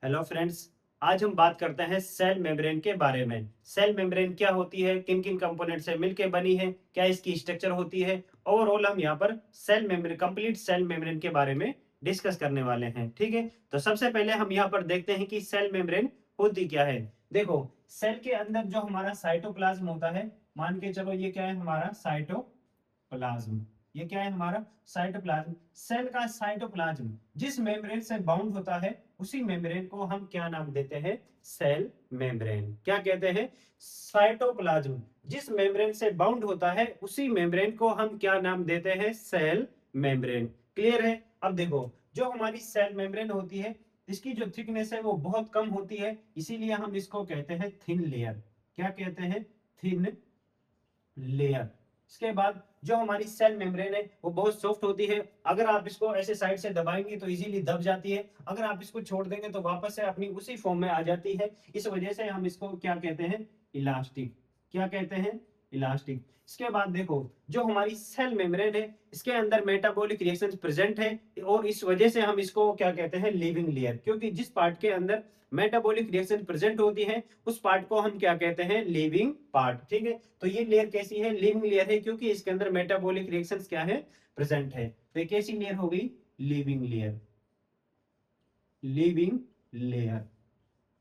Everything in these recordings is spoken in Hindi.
Hello friends. आज हम बात करते हैं सेल मेम्ब्रेन के बारे में। सेल मेम्ब्रेन क्या होती है, किन किन कंपोनेंट से मिलकर बनी है, क्या इसकी स्ट्रक्चर होती है। ओवरऑल हम यहाँ पर cell membrane, complete cell membrane के बारे में डिस्कस करने वाले हैं। ठीक है, तो सबसे पहले हम यहाँ पर देखते हैं कि सेल मेम्ब्रेन होती क्या है। देखो, सेल के अंदर जो हमारा साइटोप्लाज्म होता है, मान के चलो ये क्या है, हमारा साइटोप्लाज्म। ये क्या है, हमारा साइटोप्लाज्म। सेल का साइटोप्लाज्म जिस मेम्ब्रेन से बाउंड होता है, उसी मेम्ब्रेन को हम क्या नाम देते हैं, सेल मेम्ब्रेन। क्या कहते हैं, साइटोप्लाज्म जिस मेम्ब्रेन से बाउंड होता है, उसी मेम्ब्रेन को हम क्या नाम देते हैं, सेल मेम्ब्रेन। क्लियर है। अब देखो, जो हमारी सेल मेम्ब्रेन होती है, इसकी जो थिकनेस है वो बहुत कम होती है, इसीलिए हम इसको कहते हैं थिन लेयर। क्या कहते हैं, थिन लेयर। इसके बाद जो हमारी सेल मेम्ब्रेन है वो बहुत सॉफ्ट होती है। अगर आप इसको ऐसे साइड से दबाएंगे तो इजीली दब जाती है, अगर आप इसको छोड़ देंगे तो वापस से अपनी उसी फॉर्म में आ जाती है। इस वजह से हम इसको क्या कहते हैं, इलास्टिक। क्या कहते हैं, इलास्टिक। इसके बाद देखो, जो हमारी सेल मेम्ब्रेन है, इसके अंदर मेटाबॉलिक रिएक्शंस प्रेजेंट है, और इस वजह से हम इसको क्या कहते हैं, लिविंग लेयर। क्योंकि जिस पार्ट के अंदर मेटाबॉलिक रिएक्शन प्रेजेंट होती है, उस पार्ट को हम क्या कहते हैं, लिविंग पार्ट। ठीक है, तो ये लेयर कैसी है, लिविंग लेयर है, क्योंकि इसके अंदर मेटाबॉलिक रिएक्शंस क्या है, प्रेजेंट है। तो ये कैसी लेयर हो गई, living layer. Living layer.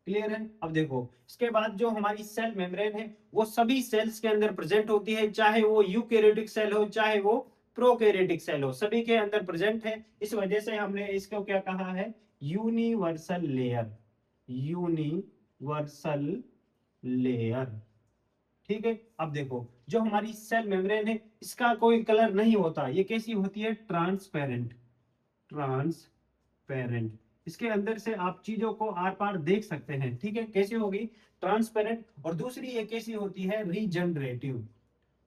Clear है। अब देखो, इसके बाद जो हमारी सेल मेम्ब्रेन है, वो सभी सेल्स के अंदर प्रेजेंट होती है, चाहे वो यूकैरियोटिक सेल हो, चाहे वो प्रोकैरियोटिक सेल हो, सभी के अंदर प्रेजेंट है। इस वजह से हमने इसको क्या कहा है, यूनिवर्सल लेयर। Universal layer. ठीक है। अब देखो, जो हमारी सेल मेम्ब्रेन है, इसका कोई कलर नहीं होता, ये कैसी होती है, ट्रांसपेरेंट। ट्रांसपेरेंट। इसके अंदर से आप चीजों को आर पार देख सकते हैं। ठीक है, कैसी होगी, ट्रांसपेरेंट। और दूसरी ये कैसी होती है, रीजनरेटिव।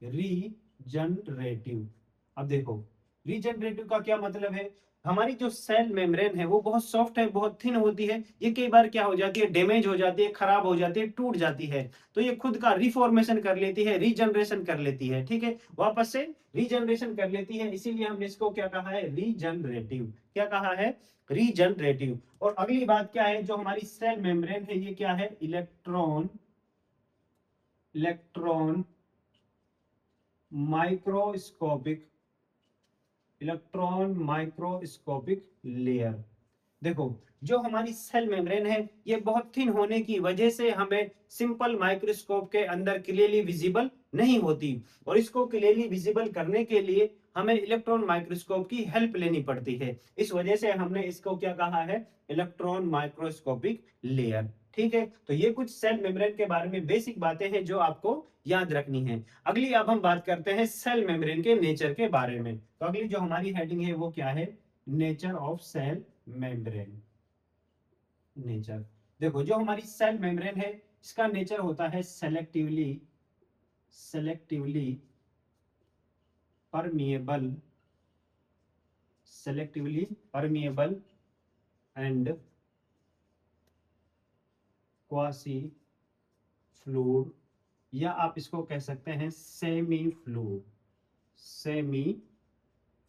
रीजनरेटिव। अब देखो, रीजनरेटिव का क्या मतलब है, हमारी जो सेल मेम्ब्रेन है वो बहुत सॉफ्ट है, बहुत थिन होती है, ये कई बार क्या हो जाती है, डैमेज हो जाती है, खराब हो जाती है, टूट जाती है। तो ये खुद का रिफॉर्मेशन कर लेती है, रीजनरेशन कर लेती है। ठीक है, वापस से रीजनरेशन कर लेती है, इसीलिए हमने इसको क्या कहा है, रीजनरेटिव। क्या कहा है, रीजनरेटिव। और अगली बात क्या है, जो हमारी सेल मेम्ब्रेन है, ये क्या है, electron electron microscopic. Electron microscopic layer. देखो, जो हमारी सेल मेम्ब्रेन है, ये बहुत थिन होने की वजह से हमें सिंपल माइक्रोस्कोप के अंदर क्लियरली विजिबल नहीं होती, और इसको क्लियरली विजिबल करने के लिए हमें इलेक्ट्रॉन माइक्रोस्कोप की हेल्प लेनी पड़ती है। इस वजह से हमने इसको क्या कहा है, इलेक्ट्रॉन माइक्रोस्कोपिक लेयर। ठीक है, तो ये कुछ सेल मेम्ब्रेन के बारे में बेसिक बातें हैं जो आपको याद रखनी है। अगली अब हम बात करते हैं सेल मेम्ब्रेन के नेचर के बारे में। तो अगली जो हमारी हेडिंग है वो क्या है, nature of cell membrane. Nature. देखो, जो हमारी सेल मेम्ब्रेन है, इसका नेचर होता है selectively selectively permeable. Selectively permeable and quasi fluid, या आप इसको कह सकते हैं सेमी फ्लूइड। Semi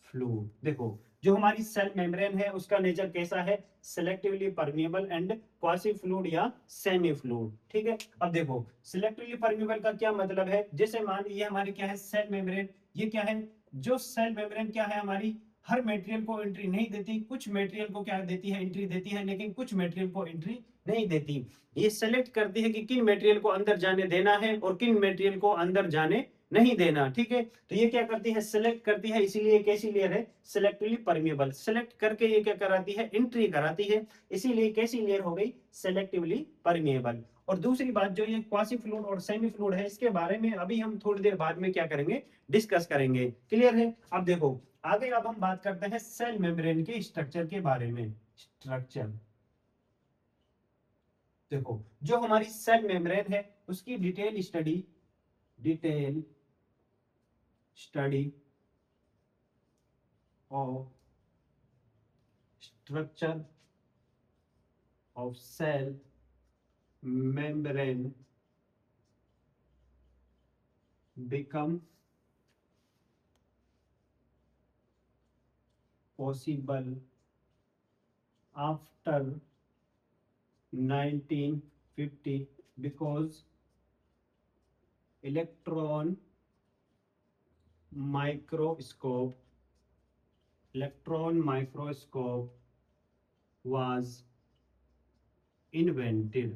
fluid. देखो, जो हमारी सेल मेम्ब्रेन है, उसका नेचर कैसा है, selectively permeable and quasi fluid या सेमी फ्लूइड। ठीक है। अब देखो, सेलेक्टिवली परमिएबल का क्या मतलब है, जैसे मान लीजिए हमारी क्या है, सेल मेम्ब्रेन। ये क्या है, जो सेल मेम्ब्रेन क्या है हमारी, हर मटेरियल को एंट्री नहीं देती, कुछ मटेरियल को क्या देती है, एंट्री देती है, लेकिन कुछ मटेरियल को एंट्री नहीं देती। ये सेलेक्ट करती है कि किन मटेरियल को अंदर जाने देना है और किन मटेरियल को अंदर जाने नहीं देना। ठीक है, तो ये क्या करती है, सिलेक्ट करती है, इसीलिए कैसी लेयर है, सिलेक्टिवली परमिएबल। सिलेक्ट करके ये क्या कराती है, एंट्री कराती है, इसीलिए कैसी लेयर हो गई, सिलेक्टिवली परमिएबल। और दूसरी बात, जो ये क्वासी फ्लूइड और सेमी फ्लूइड है, इसके बारे में अभी हम थोड़ी देर बाद में क्या करेंगे, डिस्कस करेंगे। क्लियर है। अब देखो, आगे अब हम बात करते हैं सेल मेम्ब्रेन के स्ट्रक्चर के बारे में। स्ट्रक्चर। देखो, जो हमारी सेल मेम्ब्रेन है, उसकी detail study of structure of cell membrane become possible after 1950 because electron microscope was invented।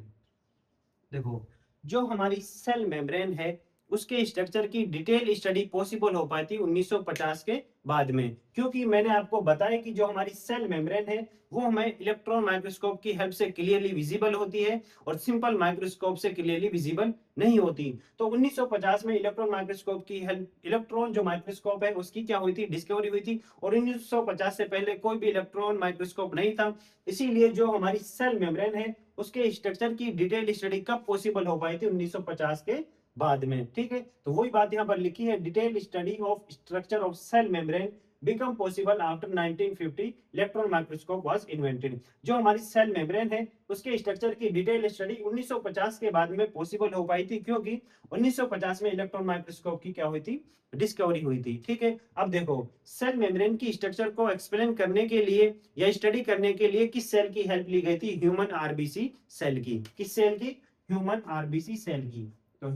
देखो, जो हमारी सेल मेम्ब्रेन है उसके स्ट्रक्चर की डिटेल स्टडी पॉसिबल हो पाई थी 1950 के बाद में, क्योंकि मैंने आपको बताया कि जो हमारी सेल मेम्ब्रेन है वो हमें इलेक्ट्रॉन माइक्रोस्कोप की हेल्प से क्लियरली विजिबल होती है और सिंपल माइक्रोस्कोप से क्लियरली विजिबल नहीं होती। तो 1950 में इलेक्ट्रॉन माइक्रोस्कोप की हेल्प, इलेक्ट्रॉन जो माइक्रोस्कोप है उसकी क्या हुई थी, डिस्कवरी हुई थी। और 1950 से पहले कोई भी इलेक्ट्रॉन माइक्रोस्कोप नहीं था, इसीलिए जो हमारी सेल मेम्ब्रेन है उसके स्ट्रक्चर की डिटेल स्टडी कब पॉसिबल हो पाई थी, 1950 के बाद में। ठीक है, तो वही बात यहाँ पर लिखी है, detail study of structure of cell membrane become possible after 1950 electron microscope was invented. जो हमारी सेल मेम्ब्रेन है उसके स्ट्रक्चर की डिटेल स्टडी 1950 के बाद में पॉसिबल हो पाई थी, क्योंकि 1950 में इलेक्ट्रॉन माइक्रोस्कोप की क्या हुई थी, डिस्कवरी हुई थी। ठीक है, अब देखो, सेल मेम्ब्रेन की स्ट्रक्चर को एक्सप्लेन करने के लिए या स्टडी करने के लिए किस सेल की हेल्प ली गई थी, ह्यूमन आरबीसी सेल की। किस सेल की, ह्यूमन आरबीसी सेल की। तो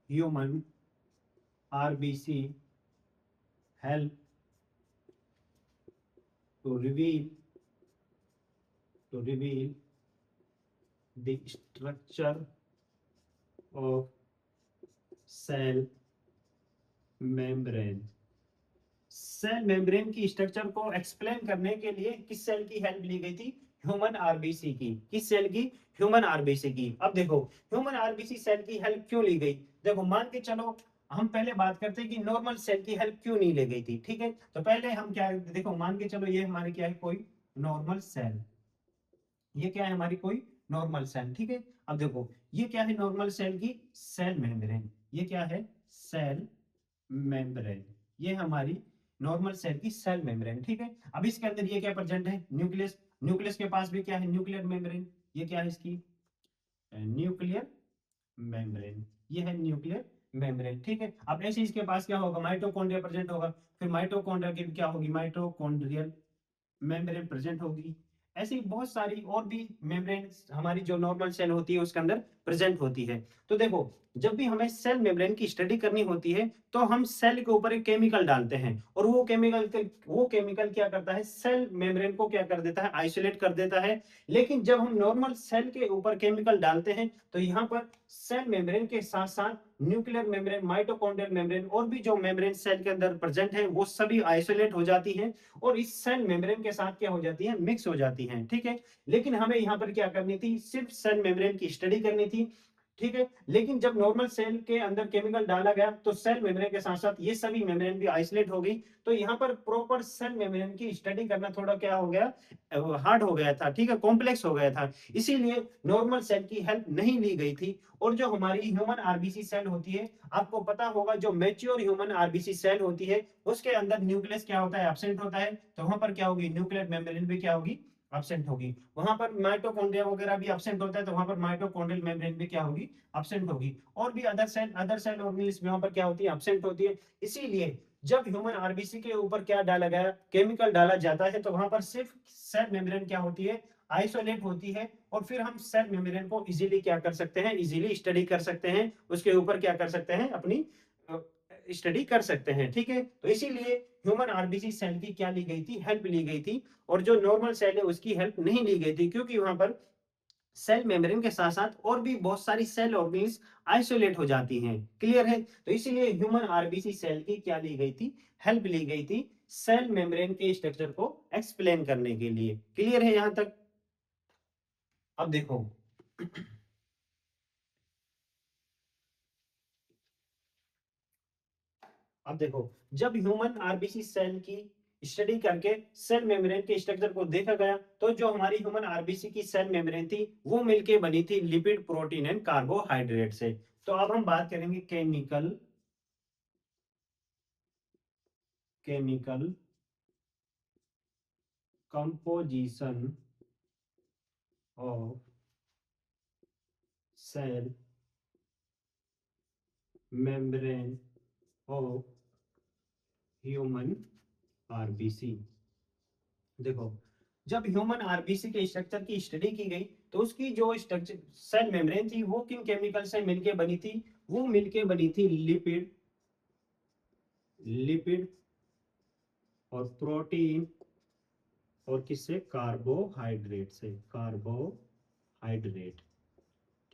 human RBC help to reveal the structure of cell membrane. Cell membrane की स्ट्रक्चर को एक्सप्लेन करने के लिए किस सेल की हेल्प ली गई थी, ह्यूमन आरबीसी की। किस सेल की, ह्यूमन आरबीसी की। अब देखो, ह्यूमन आरबीसी सेल की हेल्प क्यों ली गई। देखो, मान के चलो, हम पहले बात करते हैं कि नॉर्मल सेल की हेल्प क्यों नहीं ली गई थी। ठीक है, तो पहले हम क्या, देखो मान के चलो ये हमारी क्या है, कोई नॉर्मल सेल, ये क्या है हमारी कोई नॉर्मल सेल। ठीक है, अब देखो ये क्या है, नॉर्मल सेल की सेल मेम्ब्रेन। ये क्या है, सेल मेम्ब्रेन। ये हमारी नॉर्मल सेल की सेल मेम्ब्रेन। ठीक है, अब इसके अंदर ये क्या प्रेजेंट है, न्यूक्लियस। न्यूक्लियस के पास भी क्या है, न्यूक्लियर मेम्ब्रेन। ये क्या है इसकी, न्यूक्लियर मेम्ब्रेन। ये है न्यूक्लियर मेम्ब्रेन। ठीक है, अब ऐसे इसके पास क्या होगा, माइटोकॉन्ड्रिया प्रेजेंट होगा। फिर माइटोकॉन्ड्रिया की क्या होगी, माइटोकॉन्ड्रियल मेम्ब्रेन प्रेजेंट होगी। ऐसी बहुत सारी और भी मेम्ब्रेन हमारी जो नॉर्मल सेल होती है उसके अंदर प्रेजेंट होती है। तो देखो, जब भी हमें सेल मेम्ब्रेन की स्टडी करनी होती है तो हम सेल के ऊपर एक केमिकल डालते हैं, और वो केमिकल क्या करता है, सेल मेम्ब्रेन को क्या कर देता है, आइसोलेट कर देता है। लेकिन जब हम नॉर्मल सेल के ऊपर केमिकल डालते हैं तो यहाँ पर सेल मेम्ब्रेन के साथ साथ न्यूक्लियर मेम्ब्रेन, माइटोकॉन्ड्रियल मेम्ब्रेन और भी जो मेम्ब्रेन सेल के अंदर प्रेजेंट है वो सभी आइसोलेट हो जाती हैं और इस सेल मेम्ब्रेन के साथ क्या हो जाती है, मिक्स हो जाती हैं। ठीक है, लेकिन हमें यहाँ पर क्या करनी थी, सिर्फ सेल मेम्ब्रेन की स्टडी करनी थी। ठीक है, लेकिन जब नॉर्मल सेल के अंदर केमिकल डाला गया तो सेल मेम्ब्रेन के साथ साथ ये सभी मेम्ब्रेन भी आइसोलेट हो गई। तो यहाँ पर प्रॉपर सेल मेम्ब्रेन की स्टडी करना थोड़ा क्या हो गया, हार्ड हो गया था। ठीक है, कॉम्प्लेक्स हो गया था, इसीलिए नॉर्मल सेल की हेल्प नहीं ली गई थी। और जो हमारी ह्यूमन आरबीसी सेल होती है, आपको पता होगा जो मैच्योर ह्यूमन आरबीसी सेल होती है उसके अंदर न्यूक्लियस क्या होता है, एब्सेंट होता है। तो वहां पर क्या होगी, न्यूक्लियर मेम्ब्रेन भी क्या होगी, एब्सेंट होगी। वहां पर माइटोकॉन्ड्रिया वगैरह भी एब्सेंट होता है, तो वहां पर माइटोकॉन्ड्रियल मेम्ब्रेन भी क्या होगी, एब्सेंट होगी। और भी अदर सेल ऑर्गेनिल्स वहां पर क्या होती है, एब्सेंट होती है। इसीलिए जब ह्यूमन आरबीसी के ऊपर क्या डाला गया, केमिकल डाला जाता है, तो वहां पर सिर्फ सेल मेम्ब्रेन क्या होती है, आइसोलेट होती है। और फिर हम सेल मेम्ब्रेन को इजीली क्या कर सकते हैं, इजीली स्टडी कर सकते हैं, उसके ऊपर क्या कर सकते हैं, अपनी स्टडी कर सकते हैं। ठीक है, तो इसीलिए ह्यूमन आरबीसी सेल की क्या ली गई थी, हेल्प ली गई थी। और जो नॉर्मल सेल है उसकी हेल्प नहीं ली गई थी, क्योंकि वहां पर सेल मेम्ब्रेन के साथ साथ और भी बहुत सारी सेल ऑर्गेनिल्स आइसोलेट हो जाती हैं। क्लियर है, तो इसीलिए ह्यूमन आरबीसी सेल की क्या ली गई थी, हेल्प ली गई थी सेल मेम्ब्रेन के स्ट्रक्चर को एक्सप्लेन करने के लिए। क्लियर है यहां तक। अब देखो, अब देखो, जब ह्यूमन आरबीसी सेल की स्टडी करके सेल मेम्ब्रेन के स्ट्रक्चर को देखा गया, तो जो हमारी ह्यूमन आरबीसी की सेल मेम्ब्रेन थी वो मिलके बनी थी लिपिड, प्रोटीन एंड कार्बोहाइड्रेट से। तो अब हम बात करेंगे chemical composition of cell membrane of human RBC. देखो, जब ह्यूमन आरबीसी के स्ट्रक्चर की स्टडी की गई तो उसकी जो स्ट्रक्चर सेल मेम्ब्रेन थी वो किन केमिकल से मिलके बनी थी, वो मिलके बनी थी लिपिड, लिपिड और प्रोटीन और किससे, कार्बोहाइड्रेट से, कार्बोहाइड्रेट।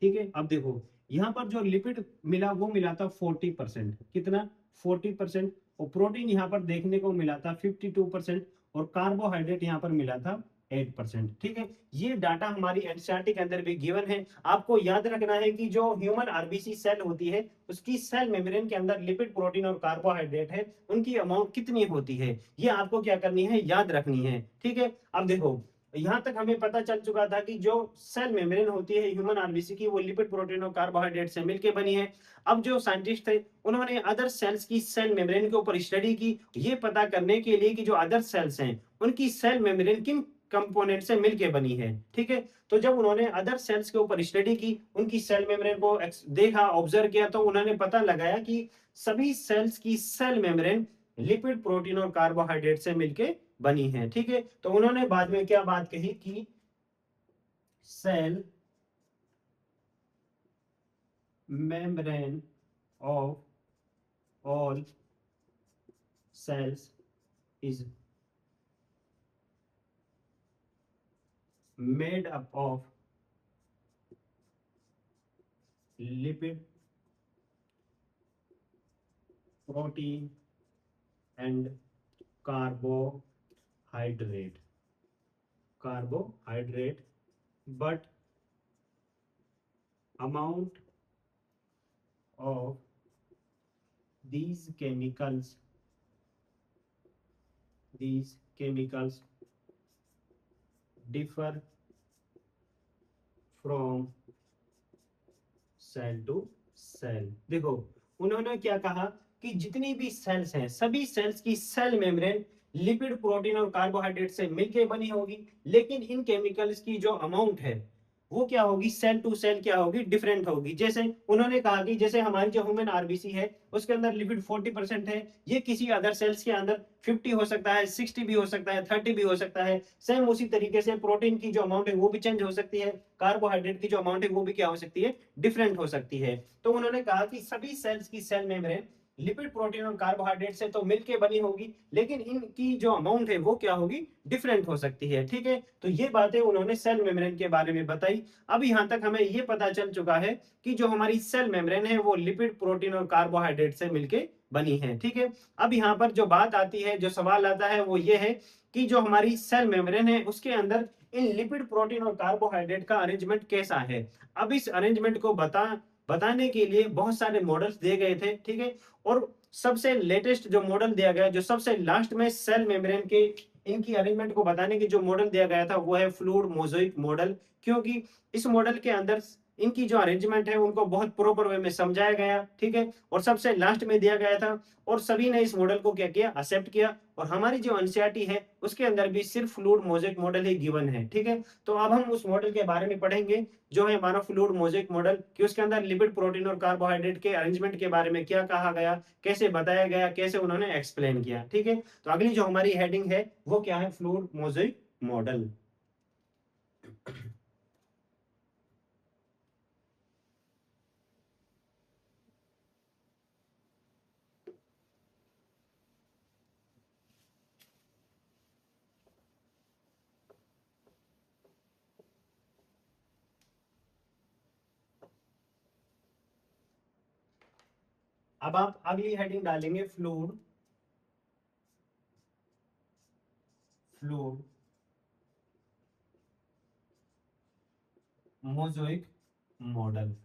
ठीक है, अब देखो यहाँ पर जो लिपिड मिला वो मिला था 40%, कितना, 40%। और प्रोटीन यहाँ पर देखने को मिला था 52% और कार्बोहाइड्रेट यहाँ पर मिला था 8%। ठीक है, ये डाटा हमारी एनसीईआरटी के अंदर भी गिवन है। आपको याद रखना है कि जो ह्यूमन आरबीसी सेल होती है उसकी सेल मेम्ब्रेन के अंदर लिपिड, प्रोटीन और कार्बोहाइड्रेट है, उनकी अमाउंट कितनी होती है, ये आपको क्या करनी है, याद रखनी है। ठीक है, अब देखो यहां तक हमें पता चल चुका था कि जो सेल मेम्ब्रेन होती है ह्यूमन आरबीसी की वो लिपिड, प्रोटीन और कार्बोहाइड्रेट से मिलकर बनी है। अब जो साइंटिस्ट थे उन्होंने अदर सेल्स की सेल मेम्ब्रेन के ऊपर स्टडी की, ये पता करने के लिए कि जो अदर सेल्स हैं उनकी सेल मेम्ब्रेन किन कंपोनेंट से मिलकर बनी है। ठीक है, तो जब उन्होंने अदर सेल्स के ऊपर स्टडी की, उनकी सेल मेम्ब्रेन को देखा, ऑब्जर्व किया, तो उन्होंने पता लगाया कि सभी सेल्स की सेल मेम्ब्रेन लिपिड, प्रोटीन और कार्बोहाइड्रेट से मिलकर बनी है। ठीक है, तो उन्होंने बाद में क्या बात कही कि cell membrane of all cells is made up of lipid, protein and carbohydrate, carbohydrate, but amount of these chemicals, these chemicals differ from cell to cell. देखो उन्होंने क्या कहा कि जितनी भी सेल्स हैं सभी सेल्स की सेल मेम्ब्रेन लिपिड, प्रोटीन और कार्बोहाइड्रेट से मिलकर बनी होगी, लेकिन इन केमिकल्स की जो अमाउंट है वो क्या होगी, सेल टू सेल क्या होगी, डिफरेंट होगी। जैसे उन्होंने कहा कि जैसे हमारी जो ह्यूमन आरबीसी है उसके अंदर लिपिड 40% है, ये किसी अदर सेल्स के अंदर 50 हो सकता है, 60 भी हो सकता है, 30 भी हो सकता है। सेम उसी तरीके से प्रोटीन की जो अमाउंट है वो भी चेंज हो सकती है, कार्बोहाइड्रेट की जो अमाउंट है वो भी क्या हो सकती है, डिफरेंट हो सकती है। तो उन्होंने कहा कि सभी सेल्स की सेल मेम्ब्रेन लिपिड, प्रोटीन और कार्बोहाइड्रेट से तो मिलके बनी होगी, लेकिन इनकी जो अमाउंट है वो क्या होगी, डिफरेंट हो सकती है। ठीक है, तो ये बातें उन्होंने सेल मेम्ब्रेन के बारे में बताई। अब यहां तक हमें ये पता चल चुका है कि जो हमारी सेल मेम्ब्रेन है वो लिपिड, प्रोटीन और कार्बोहाइड्रेट से मिलके बनी है। ठीक है, अब यहाँ पर जो बात आती है, जो सवाल आता है वो ये है कि जो हमारी सेल मेम्ब्रेन है उसके अंदर इन लिपिड, प्रोटीन और कार्बोहाइड्रेट का अरेंजमेंट कैसा है। अब इस अरेंजमेंट को बताने के लिए बहुत सारे मॉडल्स दिए गए थे। ठीक है, और सबसे लेटेस्ट जो मॉडल दिया गया, जो सबसे लास्ट में सेल मेम्ब्रेन के इनकी अरेंजमेंट को बताने की जो मॉडल दिया गया था वो है फ्लूइड मोज़ेक मॉडल। क्योंकि इस मॉडल के अंदर इनकी जो अरेंजमेंट है उनको बहुत प्रॉपर वे में समझाया गया। ठीक है, और सबसे लास्ट में दिया गया था और सभी ने इस मॉडल को क्या किया, एक्सेप्ट किया। और हमारी जो एनसीईआरटी है उसके अंदर भी सिर्फ फ्लूइड मोज़ेक मॉडल ही गिवन है। ठीक है, तो अब हम उस मॉडल के बारे में पढ़ेंगे जो है हमारा फ्लूइड मोज़ेक मॉडल, कि उसके अंदर लिपिड, प्रोटीन और कार्बोहाइड्रेट के अरेंजमेंट के बारे में क्या कहा गया, कैसे बताया गया, कैसे उन्होंने एक्सप्लेन किया। ठीक है, तो अगली जो हमारी हेडिंग है वो क्या है, फ्लूइड मोज़ेक मॉडल। अब आप अगली हेडिंग डालेंगे फ्लूइड, फ्लूइड मोज़ेक मॉडल।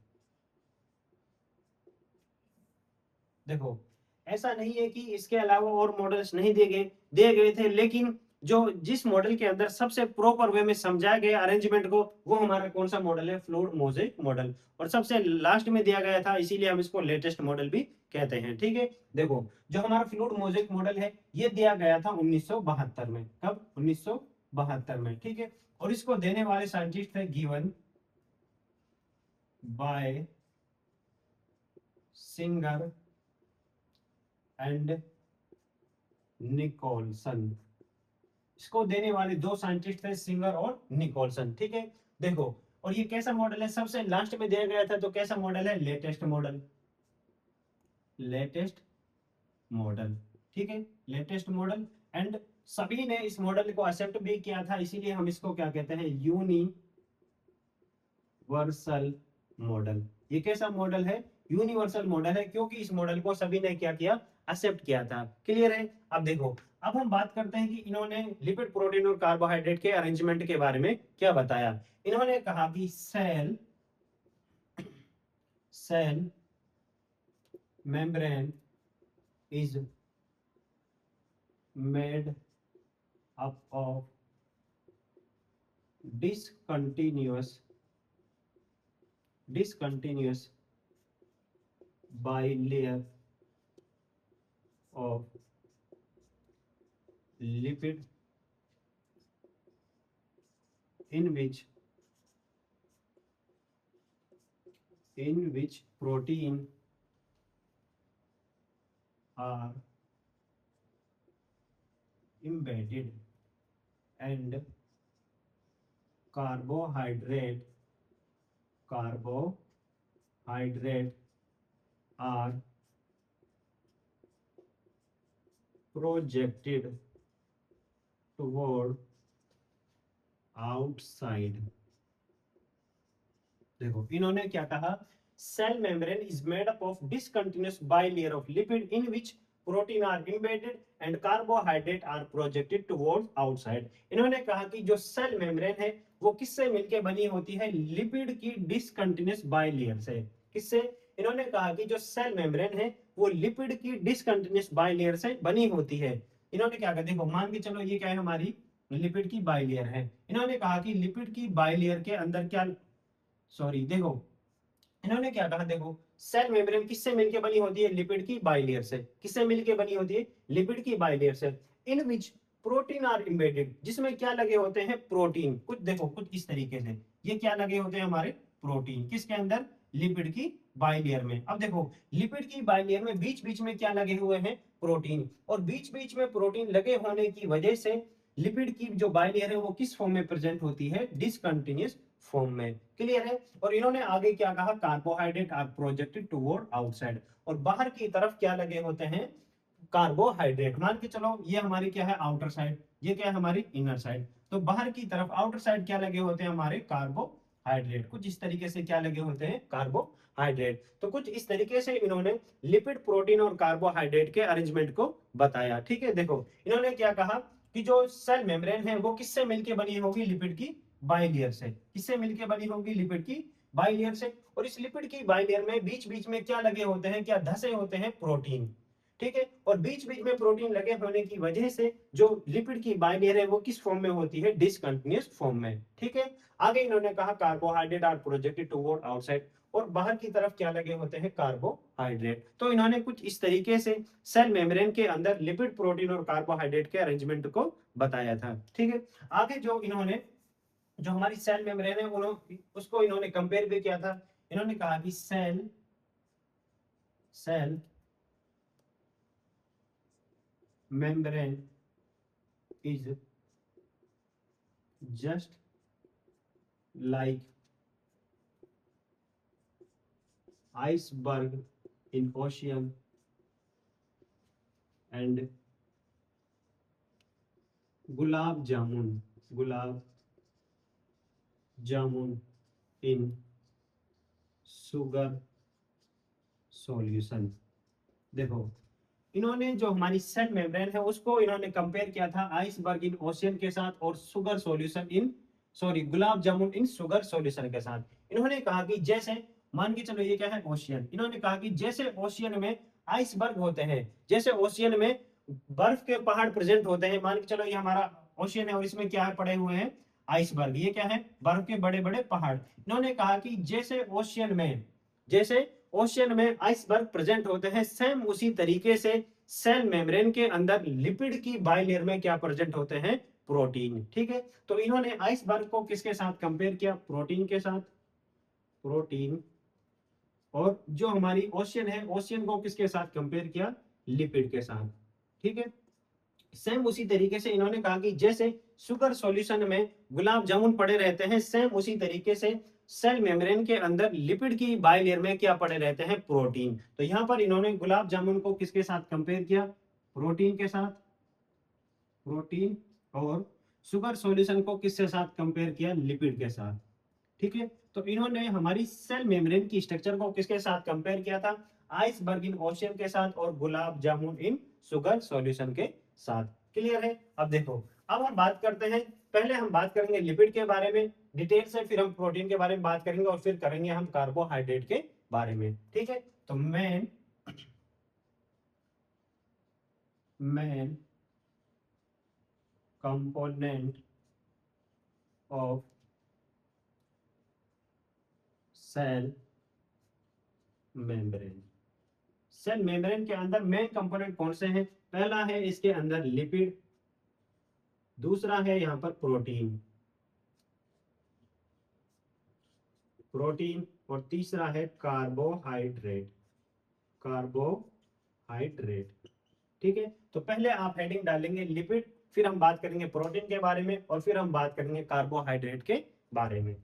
देखो ऐसा नहीं है कि इसके अलावा और मॉडल्स नहीं दिए गए थे, लेकिन जो जिस मॉडल के अंदर सबसे प्रॉपर वे में समझाया गया अरेंजमेंट को, वो हमारा कौन सा मॉडल है, फ्लूइड मोज़ेक मॉडल। और सबसे लास्ट में दिया गया था, इसीलिए हम इसको लेटेस्ट मॉडल भी कहते हैं। ठीक है, देखो जो हमारा फ्लूइड मोज़ेक मॉडल है ये दिया गया था 1972 में। कब, 1972 में। ठीक है, और इसको देने वाले साइंटिस्ट थे given by Singer and Nicolson. इसको देने वाले दो साइंटिस्ट थे, सिंगर और निकोलसन। ठीक है, देखो, और ये कैसा मॉडल है, सबसे लास्ट में दिया गया था, तो कैसा मॉडल है, लेटेस्ट मॉडल, लेटेस्ट मॉडल। ठीक है, लेटेस्ट मॉडल, एंड सभी ने इस मॉडल को एक्सेप्ट भी किया था, इसीलिए हम इसको क्या कहते हैं, यूनिवर्सल मॉडल। ये कैसा मॉडल है, यूनिवर्सल मॉडल है, क्योंकि इस मॉडल को सभी ने क्या किया, एक्सेप्ट किया था। क्लियर है। अब देखो, अब हम बात करते हैं कि इन्होंने लिपिड, प्रोटीन और कार्बोहाइड्रेट के अरेंजमेंट के बारे में क्या बताया। इन्होंने कहा कि cell membrane is made up of discontinuous bilayer of lipid in which protein are embedded and carbohydrate are projected toward outside। देखो, इन्होंने क्या कहा, cell membrane is made up of discontinuous bilayer of lipid in which protein are embedded and carbohydrate are projected towards outside. इन्होंने कहा कि जो सेल मेम्ब्रेन है वो किससे मिलकर बनी होती है, लिपिड की डिसकंटिन्यूअस बाइलेयर से। किससे, इन्होंने कहा कि जो सेल मेम्ब्रेन है वो लिपिड की डिसकंटिन्यूअस बाइलेयर से बनी होती है। इन्होंने क्या कहा, देखो मान के चलो ये क्या है, हमारी लिपिड की बाइलेयर है। इन्होंने कहा कि लिपिड की बाइलेयर के अंदर क्या, सॉरी देखो, इन्होंने क्या कहा, देखो सेल मेम्ब्रेन किससे मिलके बनी होती है, लिपिड की बाइलेयर से। किससे मिलके बनी होती है, लिपिड की बाइलेयर से। इन विच प्रोटीन आर एम्बेडेड, जिसमें क्या लगे होते हैं, प्रोटीन। कुछ देखो, कुछ इस तरीके से ये क्या लगे होते हैं, हमारे प्रोटीन। किसके अंदर, लिपिड की बाइलेयर में। अब देखो, लिपिड की बाइलेयर में बीच बीच में क्या लगे हुए हैं, प्रोटीन। और बीच बीच में प्रोटीन लगे होने की वजह से लिपिड की जो बाइलेयर है वो किस फॉर्म में प्रेजेंट होती है, डिसकंटिन्यूअस फॉर्म में। क्लियर है। और इन्होंने आगे क्या कहा, carbohydrate are projected toward outside, और बाहर की तरफ क्या लगे होते हैं, कार्बोहाइड्रेट। मान के चलो ये हमारी क्या है, आउटर साइड, ये क्या है, हमारी इनर साइड। तो बाहर की तरफ आउटर साइड क्या लगे होते हैं, हमारे कार्बोहाइड्रेट। कुछ इस तरीके से क्या लगे होते हैं, कार्बोहाइड्रेट। तो कुछ इस तरीके से इन्होंने लिपिड, प्रोटीन और कार्बोहाइड्रेट के अरेंजमेंट को बताया। ठीक है, देखो इन्होंने क्या कहा कि जो सेल मेम्ब्रेन है वो किससे मिलकर बनी होगी, लिपिड की बाइलेयर से। किससे मिलकर बनी होगी, लिपिड की बाइलेयर से। और इस लिपिड की बाइलेयर में बीच बीच में क्या लगे होते हैं, क्या धसे होते हैं, प्रोटीन। ठीक है, और बीच बीच में प्रोटीन लगे होने की वजह से जो लिपिड की बाइलेयर है वो किस फॉर्म में होती है, डिसकंटिन्यूअस फॉर्म में। ठीक है, आगे इन्होंने कहा carbohydrate are projected toward outside, और बाहर की तरफ क्या लगे होते हैं, कार्बोहाइड्रेट। तो इन्होंने कुछ इस तरीके से सेल मेम्ब्रेन के अंदर लिपिड, प्रोटीन और कार्बोहाइड्रेट के अरेंजमेंट को बताया था। ठीक है, आगे जो इन्होंने, जो हमारी सेल मेम्ब्रेन है उसको इन्होंने कंपेयर भी किया था। इन्होंने कहा कि cell membrane is just like iceberg in ocean and gulab jamun in sugar solution. देखो, इन्होंने जो हमारी सेल मेम्ब्रेन है उसको इन्होंने कंपेयर किया था आइसबर्ग इन ओशियन के साथ, और sugar solution in, sorry gulab jamun in sugar solution के साथ। इन्होंने कहा कि जैसे, मान के चलो ये क्या है, ओशियन। इन्होंने कहा कि जैसे ओशियन में आइसबर्ग होते हैं, जैसे ओशियन में बर्फ के पहाड़ प्रेजेंट होते हैं, मान के चलो ये हमारा ओशियन है और इसमें क्या पड़े हुए हैं, आइसबर्ग। ये क्या है, बर्फ के बड़े बड़े पहाड़। इन्होंने कहा कि जैसे ओशियन में आइसबर्ग प्रेजेंट होते हैं, सेम उसी तरीके से सेल मेम्ब्रेन के अंदर लिपिड की बाइलेयर में क्या प्रेजेंट होते हैं, प्रोटीन। ठीक है, तो इन्होंने आइसबर्ग को किसके साथ कंपेयर किया, प्रोटीन के साथ, प्रोटीन। और जो हमारी ओशियन है, ओशियन को किसके साथ कंपेयर किया, लिपिड के साथ। ठीक है, सेम उसी तरीके से इन्होंने कहा कि जैसे शुगर सॉल्यूशन में गुलाब जामुन पड़े रहते हैं, सेम उसी तरीके से सेल मेम्ब्रेन के अंदर लिपिड की बाइलेयर में क्या पड़े रहते हैं, प्रोटीन। तो यहाँ पर इन्होंने गुलाब जामुन को किसके साथ कंपेयर किया, प्रोटीन के साथ, प्रोटीन, और शुगर सॉल्यूशन को किसके साथ कंपेयर किया, लिपिड के साथ। ठीक है, तो इन्होंने हमारी सेल मेम्ब्रेन की स्ट्रक्चर को किसके साथ कंपेयर किया था, आइसबर्ग इन ओशियन के साथ और गुलाब जामुन इन शुगर सॉल्यूशन के साथ। क्लियर है। अब देखो, अब हम बात करते हैं, पहले हम बात करेंगे लिपिड के बारे में डिटेल से, फिर हम प्रोटीन के बारे में बात करेंगे और फिर करेंगे हम कार्बोहाइड्रेट के बारे में। ठीक है, तो main component of cell membrane, cell membrane के अंदर मेन कंपोनेंट कौन से हैं, पहला है इसके अंदर लिपिड, दूसरा है यहाँ पर प्रोटीन, प्रोटीन, और तीसरा है कार्बोहाइड्रेट, कार्बोहाइड्रेट। ठीक है, तो पहले आप हेडिंग डालेंगे लिपिड, फिर हम बात करेंगे प्रोटीन के बारे में और फिर हम बात करेंगे कार्बोहाइड्रेट के बारे में।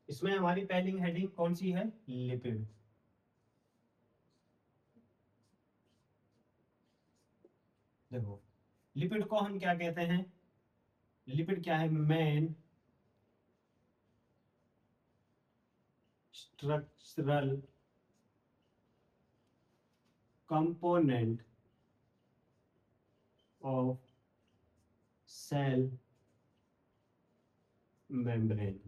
इसमें हमारी पहली हेडिंग कौन सी है, लिपिड। देखो, लिपिड को हम क्या कहते हैं, लिपिड क्या है, main structural component of cell membrane.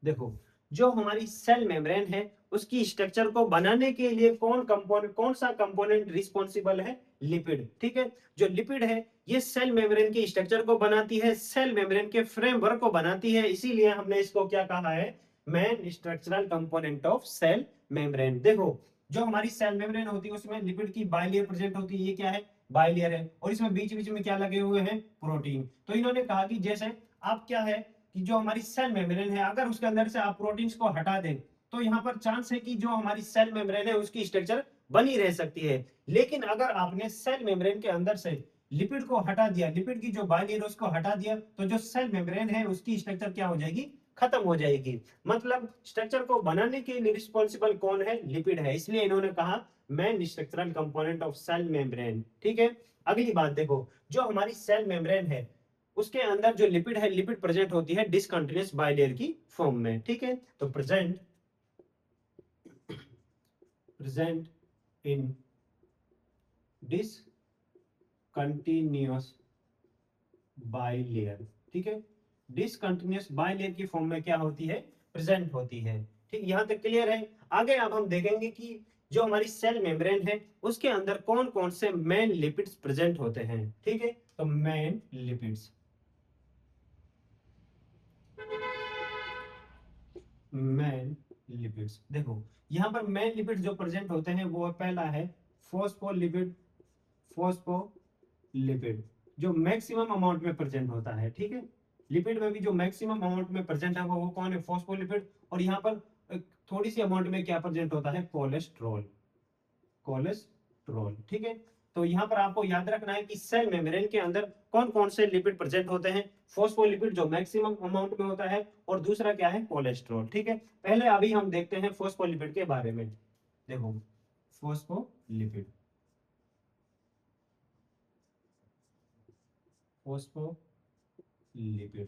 देखो, जो हमारी सेल मेम्ब्रेन है उसकी स्ट्रक्चर को बनाने के लिए कौन सा कंपोनेंट रिस्पॉन्सिबल है, लिपिड। ठीक है, जो लिपिड है ये सेल मेम्ब्रेन की स्ट्रक्चर को बनाती है, सेल मेम्ब्रेन के फ्रेमवर्क को बनाती है, इसीलिए हमने इसको क्या कहा है, main structural component of cell membrane. देखो, जो हमारी सेल मेम्ब्रेन होती है उसमें लिपिड की बाइलेयर प्रेजेंट होती है, ये क्या है, बाइलेयर है, और इसमें बीच बीच में क्या लगे हुए हैं, प्रोटीन। तो इन्होंने कहा कि जैसे आप क्या है कि जो हमारी सेल मेम्ब्रेन है अगर उसके अंदर से आप प्रोटीन्स को हटा दें तो यहाँ पर चांस है कि जो हमारी सेल मेम्ब्रेन है उसकी स्ट्रक्चर बनी रह सकती है। लेकिन अगर आपने सेल मेम्ब्रेन के अंदर से लिपिड को हटा दिया, लिपिड की जो बाइलेयर उसको हटा दिया, तो जो सेल मेम्ब्रेन है उसकी स्ट्रक्चर क्या हो जाएगी, खत्म हो जाएगी। मतलब स्ट्रक्चर को बनाने के लिए रिस्पॉन्सिबल कौन है, लिपिड है, इसलिए इन्होंने कहा main structural component of cell membrane. ठीक है, अगली बात देखो, जो हमारी सेल मेम्ब्रेन है उसके अंदर जो लिपिड है, लिपिड प्रेजेंट होती है डिसकंटिन्यूअस बाइलेयर की फॉर्म में। ठीक है, तो प्रेजेंट इन डिसकंटिन्यूअस बाइलेयर। ठीक है, डिसकंटिन्यूअस बाइलेयर की फॉर्म में क्या होती है, प्रेजेंट होती है। ठीक, यहां तक क्लियर है। आगे अब हम देखेंगे कि जो हमारी सेल मेम्ब्रेन है उसके अंदर कौन कौन से मेन लिपिड्स प्रेजेंट होते हैं। ठीक है, तो मेन लिपिड्स, मेन लिपिड्स, देखो यहाँ पर मेन लिपिड जो प्रेजेंट होते हैं वो पहला है फोस्फोलिपिड, फोस्फोलिपिड जो मैक्सिमम अमाउंट में प्रेजेंट होता है। ठीक है, लिपिड में भी जो मैक्सिमम अमाउंट में प्रेजेंट है वो कौन है, फोस्फोलिपिड। और यहाँ पर थोड़ी सी अमाउंट में क्या प्रेजेंट होता है, कोलेस्ट्रॉल, कोलेस्ट्रॉल। ठीक है, तो यहाँ पर आपको याद रखना है कि सेल मेम्ब्रेन के अंदर कौन कौन से लिपिड प्रेजेंट होते हैं, फोस्फोलिपिड जो मैक्सिमम अमाउंट में होता है, और दूसरा क्या है, कोलेस्ट्रॉल। ठीक है, पहले अभी हम देखते हैं फोस्फोलिपिड के बारे में। देखो, फोस्फोलिपिड, फोस्फोलिपिड,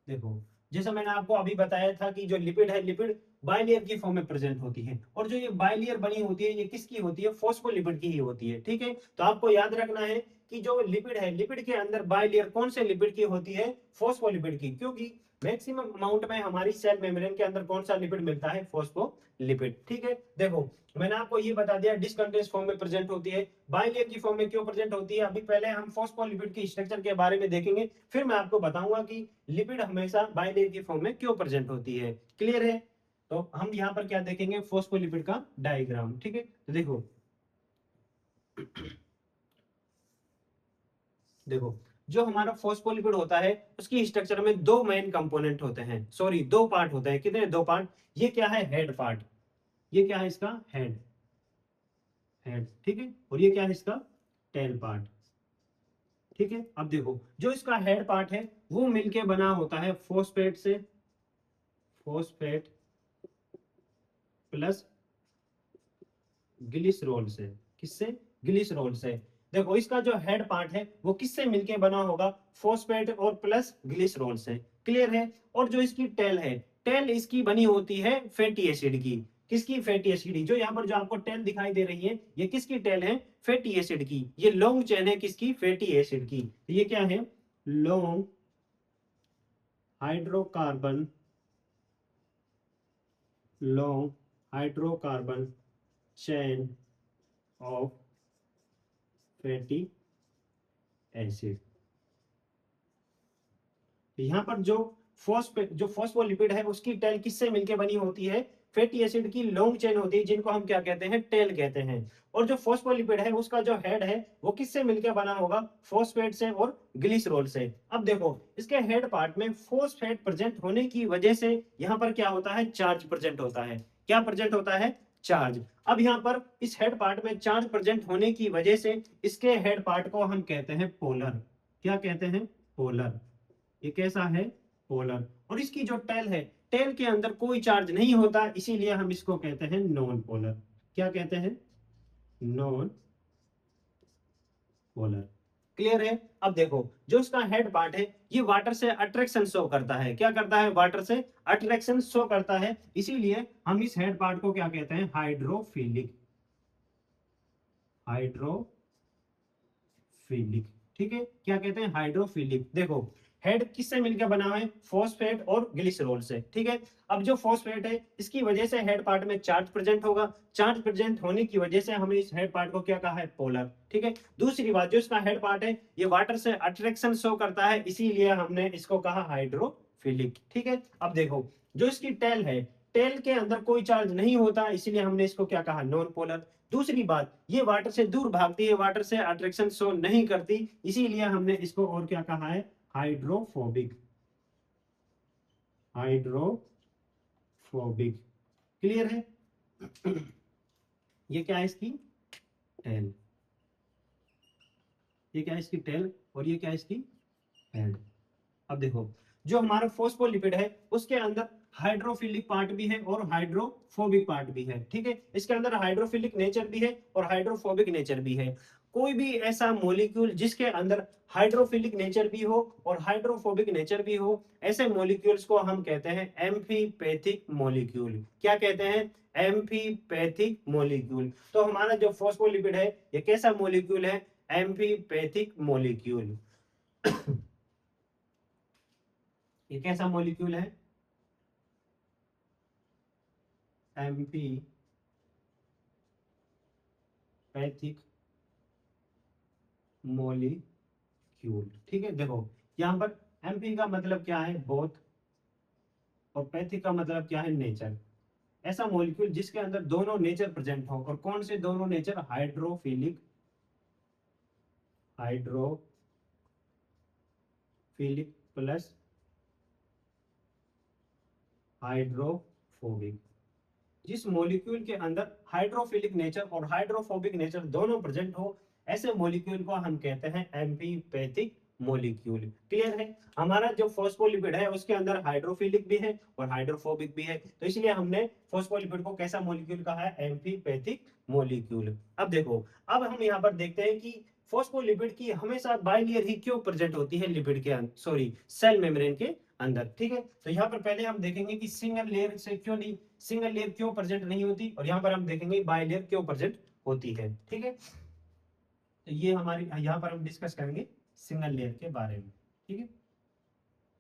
देखो जैसा मैंने आपको अभी बताया था कि जो लिपिड है, लिपिड बाइलेयर की फॉर्म में प्रेजेंट होती है, और जो ये बाइलेयर बनी होती है ये किसकी होती है, फोस्फोलिपिड की ही होती है। ठीक है, तो आपको याद रखना है कि जो लिपिड है, लिपिड के अंदर बाइलेयर कौन से लिपिड की होती है, फोस्फोलिपिड की, क्योंकि मैक्सिमम अमाउंट में हमारी सेल मेम्ब्रेन के अंदर कौन सा लिपिड मिलता है, फोस्फोलिपिड। ठीक है, देखो मैंने आपको ये बता दिया डिसकंटिन्यूअस फॉर्म में प्रेजेंट होती है, बाइलेयर की फॉर्म में क्यों प्रेजेंट होती है। अभी पहले हम फोस्फोलिपिड की स्ट्रक्चर के बारे में देखेंगे, फिर मैं आपको बताऊंगा कि लिपिड हमेशा बाइलेयर की फॉर्म में क्यों प्रेजेंट होती है। क्लियर है। तो हम यहाँ पर क्या देखेंगे, फॉस्फोलिपिड का डायग्राम। ठीक है, तो देखो देखो जो हमारा फॉस्फोलिपिड होता है उसकी स्ट्रक्चर में दो मेन कंपोनेंट होते हैं, सॉरी दो पार्ट होते हैं। कितने, दो पार्ट। ये क्या है, हेड पार्ट। ये क्या है इसका, हेड, हेड। ठीक है, और ये क्या है इसका, टेल पार्ट। ठीक है, अब देखो जो इसका हेड पार्ट है वो मिलके बना होता है फॉस्फेट से, फॉस्फेट प्लस ग्लिसरॉल से। किससे, ग्लिसरॉल से। देखो इसका जो हेड पार्ट है वो किससे मिलके बना होगा, फॉस्फेट और प्लस ग्लिसरॉल से। क्लियर है। और जो इसकी टेल है, टेल इसकी बनी होती है फैटी एसिड की। किसकी, फैटी एसिड की। जो यहाँ पर जो आपको टेल दिखाई दे रही है ये किसकी टेल है, फैटी एसिड की। ये लॉन्ग चेन है किसकी, फैटी एसिड की। तो ये क्या है, long hydrocarbon, long hydrocarbon chain of fatty acid. यहाँ पर जो फॉस्फोलिपिड है उसकी टेल किससे मिलके बनी होती है, फैटी एसिड की लॉन्ग चेन होती है, जिनको हम क्या कहते हैं, टेल कहते हैं। और जो फॉस्फोलिपिड है उसका जो हेड है वो किससे मिलके बना होगा, फॉस्फेट से और ग्लिसरॉल से। अब देखो इसके हेड पार्ट में फॉस्फेट प्रेजेंट होने की वजह से यहाँ पर क्या होता है, चार्ज प्रेजेंट होता है। क्या प्रेजेंट होता है, चार्ज। अब यहाँ पर इस हेड पार्ट में चार्ज प्रेजेंट होने की वजह से इसके हेड पार्ट को हम कहते हैं पोलर। क्या कहते हैं, पोलर। ये कैसा है, पोलर। और इसकी जो टेल है, टेल के अंदर कोई चार्ज नहीं होता, इसीलिए हम इसको कहते हैं नॉन पोलर। क्या कहते हैं, नॉन पोलर। क्लियर है। अब देखो जो इसका हेड पार्ट है ये वाटर से अट्रैक्शन शो करता है। क्या करता है, वाटर से अट्रैक्शन शो करता है, इसीलिए हम इस हेड पार्ट को क्या कहते हैं, हाइड्रोफिलिक, हाइड्रोफिलिक। ठीक है, क्या कहते हैं, हाइड्रोफिलिक। देखो हेड किससे मिलकर बना है, फॉस्फेट और ग्लिसरॉल से। ठीक है, अब जो फॉस्फेट है इसकी वजह से हेड पार्ट में चार्ज प्रेजेंट होगा, चार्ज प्रेजेंट होने की वजह से हमने इस हेड पार्ट को क्या कहा है, पोलर। ठीक है, दूसरी बात जो इसका हेड पार्ट है ये वाटर से अट्रैक्शन शो करता है, इसीलिए हमने इसको कहा हाइड्रोफिलिक। ठीक है, अब देखो जो इसकी टेल है, टेल के अंदर कोई चार्ज नहीं होता, इसीलिए हमने इसको क्या कहा, नॉन पोलर। दूसरी बात ये वाटर से दूर भागती है, वाटर से अट्रैक्शन शो नहीं करती, इसीलिए हमने इसको और क्या कहा है, हाइड्रोफोबिक, हाइड्रोफोबिक। क्लियर है। ये क्या है इसकी टेल, ये क्या है इसकी टेल, और ये क्या है इसकी हेड। अब देखो जो हमारा फॉस्फोलिपिड है उसके अंदर हाइड्रोफिलिक पार्ट भी है और हाइड्रोफोबिक पार्ट भी है। ठीक है, इसके अंदर हाइड्रोफिलिक नेचर भी है और हाइड्रोफोबिक नेचर भी है। कोई भी ऐसा मॉलिक्यूल जिसके अंदर हाइड्रोफिलिक नेचर भी हो और हाइड्रोफोबिक नेचर भी हो, ऐसे मॉलिक्यूल्स को हम कहते हैं एम्फीपैथिक मॉलिक्यूल। क्या कहते हैं, एम्फीपैथिक मॉलिक्यूल। तो हमारा जो फॉस्फोलिपिड है ये कैसा मॉलिक्यूल है, एम्फीपैथिक मॉलिक्यूल। ये कैसा मॉलिक्यूल है, एम्फीपैथिक मॉलिक्यूल। ठीक है, देखो यहाँ पर एम्फी का मतलब क्या है, बोथ, और पैथिक का मतलब क्या है, नेचर। ऐसा मॉलिक्यूल जिसके अंदर दोनों नेचर प्रेजेंट हो। और कौन से दोनों nature, hydrophilic, hydrophilic plus hydrophobic. जिस मॉलिक्यूल के अंदर हाइड्रोफिलिक नेचर और हाइड्रोफोबिक नेचर दोनों प्रेजेंट हो, ऐसे मॉलिक्यूल को हम कहते हैं एम्फीपैथिक मॉलिक्यूल। क्लियर है। हमारा जो फॉस्फोलिपिड है उसके अंदर हाइड्रोफिलिक भी है और हाइड्रोफोबिक भी है, तो इसलिए हमने फॉस्फोलिपिड को कैसा मॉलिक्यूल कहा है, एम्फीपैथिक मॉलिक्यूल। अब देखो अब हम यहाँ पर देखते हैं कि फॉस्फोलिपिड की हमेशा बाइलेयर ही क्यों प्रेजेंट होती है लिपिड के अंदर, सॉरी सेल मेम्ब्रेन के अंदर। ठीक है, तो यहाँ पर पहले हम देखेंगे कि सिंगल लेयर से क्यों नहीं, सिंगल लेयर क्यों प्रेजेंट नहीं होती, और यहाँ पर हम देखेंगे बाई लेयर क्यों प्रेजेंट होती है। ठीक है, तो ये हमारी यहाँ पर हम डिस्कस करेंगे सिंगल लेयर के बारे में। ठीक है,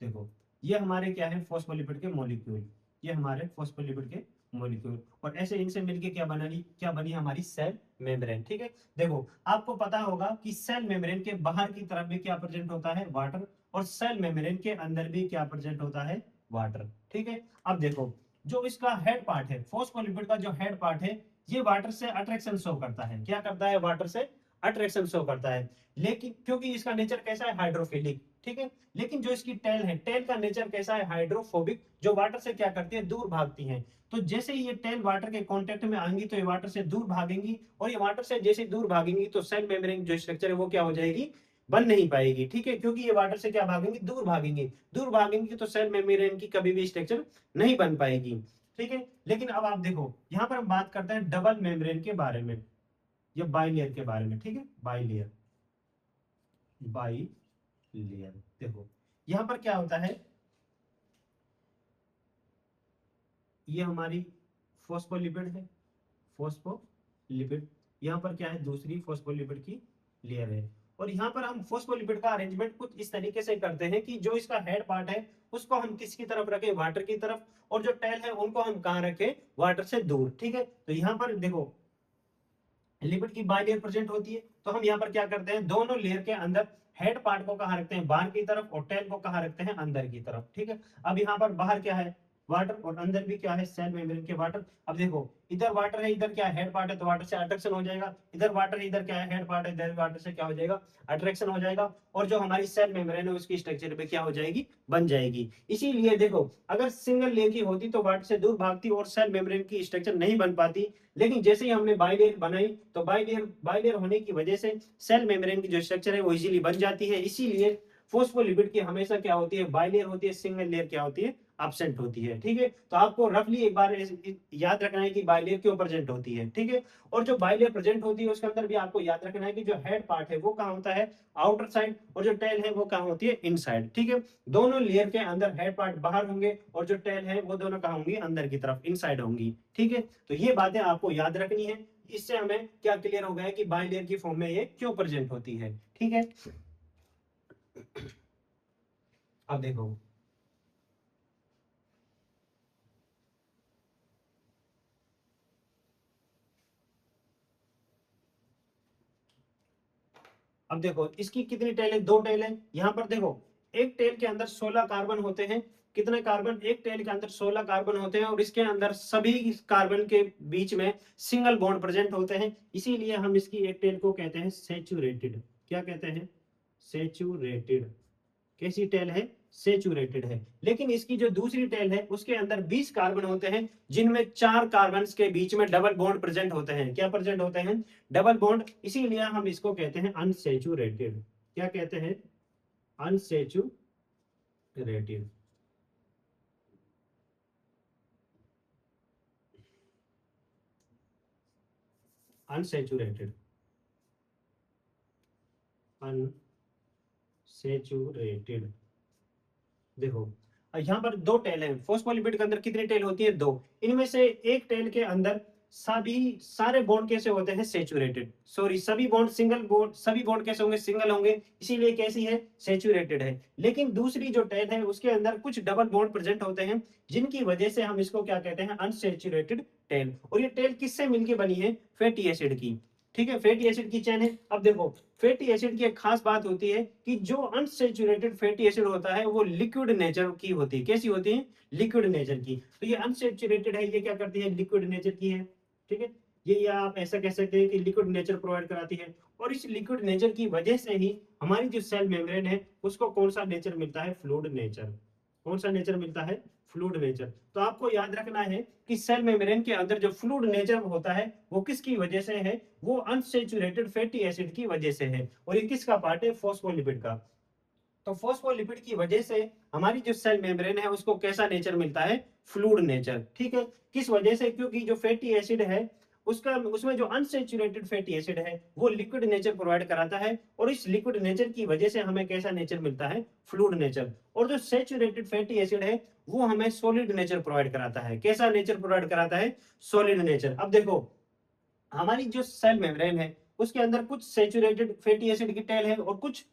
देखो ये हमारे क्या है, फॉस्फोलिपिड के मॉलिक्यूल, ये हमारे फॉस्फोलिपिड के मॉलिक्यूल, और ऐसे इनसे मिलके क्या बनी हमारी सेल मेम्ब्रेन। ठीक है, देखो आपको पता होगा कि सेल मेम्ब्रेन के बाहर की तरफ भी क्या प्रेजेंट होता है, वाटर, और सेल मेम्ब्रेन के अंदर भी क्या प्रेजेंट होता है, वाटर। ठीक है, अब देखो जो इसका हेड पार्ट है, फॉस्फोलिपिड का जो हेड पार्ट है, ये वाटर से अट्रैक्शन शो करता है। क्या करता है? वाटर से अट्रैक्शन शो करता है। लेकिन क्योंकि इसका नेचर कैसा है? हाइड्रोफिलिक, ठीक है। लेकिन जो इसकी टेल है, टेल का नेचर कैसा है? हाइड्रोफोबिक, जो वाटर से क्या करती है? दूर भागती है। तो जैसे ही ये टेल वाटर के कांटेक्ट में आएंगी तो ये वाटर से दूर भागेंगी, और ये वाटर से जैसे दूर भागेंगी तो सेल मेम्ब्रेन जो स्ट्रक्चर है वो क्या हो जाएगी? बन नहीं पाएगी, ठीक है। क्योंकि ये वाटर से क्या भागेंगी? दूर भागेंगी। दूर भागेंगी तो सेल मेम्ब्रेन की कभी भी स्ट्रक्चर नहीं बन पाएगी, ठीक है। लेकिन अब आप देखो, यहाँ पर हम बात करते हैं डबल मेम्ब्रेन के बारे में या बाइलेयर के बारे में, ठीक है। बाइलेयर, बाइलेयर देखो यहाँ पर क्या होता है, ये हमारी फॉस्फोलिपिड है, फॉस्फोलिपिड। यहाँ पर क्या है? दूसरी फॉस्फोलिपिड की लेयर है। और यहाँ पर हम फॉस्फोलिपिड का अरेंजमेंट कुछ इस तरीके से करते हैं कि जो इसका हेड पार्ट है उसको हम किसकी तरफ रखें? वाटर की तरफ। और जो टेल है उनको हम कहाँ रखें? वाटर से दूर, ठीक है। तो यहाँ पर देखो लिपिड की बाई लेयर प्रेजेंट होती है, तो हम यहाँ पर क्या करते हैं? दोनों लेयर के अंदर हेड पार्ट को कहाँ रखते हैं? बाहर की तरफ, और टेल को कहाँ रखते हैं? अंदर की तरफ, ठीक है। अब यहाँ पर बाहर क्या है? वाटर, और अंदर भी क्या है? सेल मेम्ब्रेन के वाटर। अब देखो इधर वाटर है, इधर क्या है? हेड पार्ट है, तो वाटर से अट्रैक्शन हो जाएगा। इधर वाटर है, इधर क्या है? हेड पार्ट है, इधर वाटर से क्या हो जाएगा? अट्रैक्शन हो जाएगा। और जो हमारी सेल मेम्ब्रेन है उसकी स्ट्रक्चर पे क्या हो जाएगी? बन जाएगी। इसीलिए देखो अगर सिंगल लेयर की होती तो वाटर से दूर भागती और सेल मेम्ब्रेन की स्ट्रक्चर नहीं बन पाती। लेकिन जैसे ही हमने बाइलेयर बनाई तो बाइलेयर होने की वजह से सेल मेम्ब्रेन की जो स्ट्रक्चर है वो इजीली बन जाती है। इसीलिए फॉस्फोलिपिड की हमेशा क्या होती है? बाइलेयर होती है, सिंगल लेयर क्या होती है? एब्सेंट होती है, ठीक है। तो आपको रफली एक बार याद रखना है कि बाइलेयर क्यों प्रेजेंट होती है, ठीक है। और जो बाइलेयर प्रेजेंट होती है उसके अंदर भी आपको याद रखना है कि जो हेड पार्ट है वो कहाँ होता है? आउटर साइड, और जो टेल है वो कहाँ होती है? इनसाइड, ठीक है। दोनों लेयर के अंदर हेड पार्ट बाहर होंगे और जो टेल है वो दोनों कहाँ होंगी? अंदर की तरफ, इनसाइड होंगी, ठीक है। तो ये बातें आपको याद रखनी है। इससे हमें क्या क्लियर हो गया है कि बाइलेयर की फॉर्म में ये क्यों प्रेजेंट होती है, ठीक है। अब देखो अब देखो इसकी कितनी टेल है? दो टेल है। यहाँ पर देखो एक टेल के अंदर 16 कार्बन होते हैं। कितने कार्बन? एक टेल के अंदर 16 कार्बन होते हैं, और इसके अंदर सभी कार्बन के बीच में सिंगल बॉन्ड प्रेजेंट होते हैं। इसीलिए हम इसकी एक टेल को कहते हैं सेचुरेटेड। क्या कहते हैं? सेचुरेटेड। कैसी टेल है? सेचुरेटेड है। लेकिन इसकी जो दूसरी टेल है उसके अंदर 20 कार्बन होते हैं, जिनमें 4 कार्बन के बीच में डबल बॉन्ड प्रेजेंट होते हैं। क्या प्रेजेंट होते हैं? Double bond. इसीलिए हम इसको कहते हैं अनसेचुरेटेड। क्या कहते हैं? अनसेचुरेटेड। Unsaturated, unsaturated. देखो यहाँ पर दो टेल हैं। फॉस्फोलिपिड के अंदर कितनी टेल होती है? दो। इनमें से एक टेल के अंदर सभी सारे बॉन्ड कैसे होते हैं? सेचुरेटेड। सॉरी, सभी बॉन्ड सिंगल बॉन्ड, सभी बॉन्ड कैसे होंगे? सिंगल होंगे। इसीलिए कैसी है? सेचुरेटेड है। लेकिन दूसरी जो टेल है उसके अंदर कुछ डबल बॉन्ड प्रेजेंट होते हैं, जिनकी वजह से हम इसको क्या कहते हैं? Unsaturated tail. और ये टेल किससे मिलकर बनी है? फैटी एसिड की, ठीक है। फैटी एसिड की चेन है। अब देखो फैटी एसिड की एक खास बात होती है कि जो अनसेचुरेटेड फैटी एसिड होता है वो लिक्विड नेचर की होती है। कैसी होती है? लिक्विड नेचर की। तो ये अनसेचुरेटेड है, ये क्या करती है? लिक्विड नेचर की है, ठीक है। ये आप ऐसा कह सकते हैं कि लिक्विड नेचर प्रोवाइड कराती है। और इस लिक्विड नेचर की वजह से ही हमारी जो सेल मेम्ब्रेन है उसको कौन सा नेचर मिलता है? Fluid nature. कौन सा नेचर मिलता है? Fluid nature. तो आपको याद रखना है कि सेल मेम्ब्रेन के अंदर जो फ्लूइड नेचर होता है वो किसकी वजह से है? वो अनसेचुरेटेड फैटी एसिड की वजह से है। और ये किसका पार्ट है? फॉस्फोलिपिड का। तो फॉस्फोलिपिड की वजह से हमारी जो सेल मेम्ब्रेन है उसको कैसा नेचर मिलता है? फ्लूइड नेचर, ठीक है। किस वजह से? क्योंकि जो फैटी एसिड है उसका, उसमें जो अनसेचुरेटेड फैटी एसिड है वो लिक्विड नेचर प्रोवाइड कराता है, और इस लिक्विड नेचर की वजह से हमें कैसा नेचर मिलता है? Fluid nature. और जो सेचुरेटेड फैटी एसिड है वो हमें सॉलिड नेचर प्रोवाइड कराता है। कैसा नेचर प्रोवाइड कराता है? Solid nature. अब देखो हमारी जो सेल मेम्ब्रेन है उसके अंदर कुछ सेचुरेटेड फैटी एसिड की टेल है और कुछ,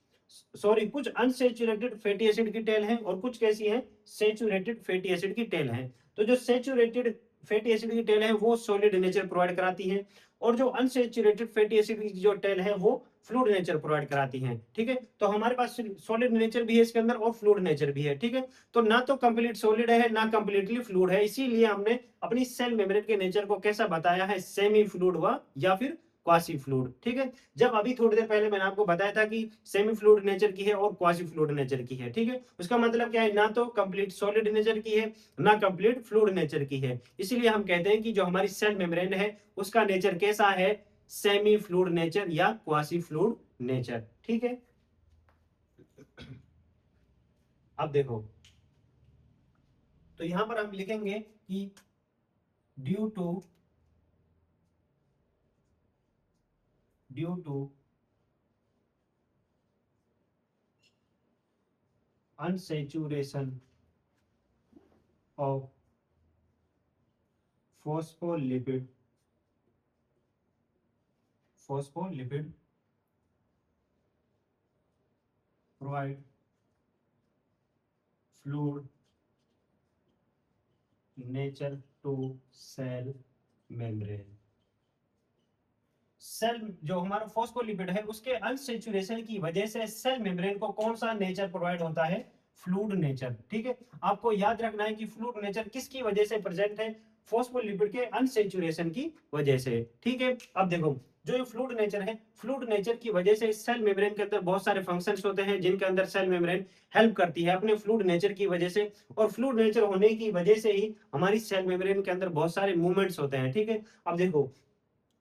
सॉरी, कुछ अनसेचुरेटेड फैटी एसिड की टेल है, और कुछ कैसी है? सेचुरेटेड फैटी एसिड की टेल है। तो जो सेचुरेटेड फैटी एसिड की टेल है वो सॉलिड नेचर प्रोवाइड कराती है, और जो अनसेचुरेटेड फैटी एसिड की जो टेल है वो फ्लूइड नेचर प्रोवाइड कराती हैं। ठीक है, तो हमारे पास सॉलिड नेचर भी है इसके अंदर और फ्लूइड नेचर भी है। ठीक है, तो ना तो कंप्लीट सॉलिड है ना कंप्लीटली फ्लूइड है, इसीलिए हमने अपनी सेल मेम्ब्रेन के नेचर को कैसा बताया है, सेमी फ्लूइड व या फिर क्वासी फ्लूइड। ठीक है, जब अभी थोड़ी देर पहले मैंने आपको बताया था कि सेमी फ्लूइड नेचर की है और क्वासी फ्लूइड नेचर की है। ठीक है, उसका मतलब क्या है, ना तो कंप्लीट सॉलिड नेचर की है ना कंप्लीट फ्लूइड नेचर की है। इसीलिए हम कहते हैं कि जो हमारी सेल मेम्ब्रेन है उसका नेचर कैसा है, सेमी फ्लूइड नेचर या क्वासी फ्लूइड नेचर। ठीक है, अब देखो, तो यहां पर हम लिखेंगे कि due to unsaturation of phospholipid provide fluid nature to cell membrane। Cell जो हमारा फॉस्फोलिपिड है उसके अनसेचुरेशन की वजह से सेल मेम्ब्रेन को कौन सा नेचर प्रोवाइड होता है, फ्लूइड नेचर। ठीक है, आपको याद रखना है कि फ्लूइड नेचर किसकी वजह से प्रेजेंट है, फॉस्फोलिपिड के अनसेचुरेशन की वजह से। ठीक है, अब देखो, जो ये फ्लूइड नेचर है, फ्लूइड नेचर की वजह से सेल मेम्ब्रेन के अंदर बहुत सारे फंक्शंस होते हैं जिनके अंदर सेल मेम्ब्रेन हेल्प करती है अपने फ्लूइड नेचर की वजह से, और फ्लूइड नेचर होने की वजह से ही हमारी सेल मेम्ब्रेन के अंदर बहुत सारे मूवमेंट्स होते हैं। ठीक है, अब देखो,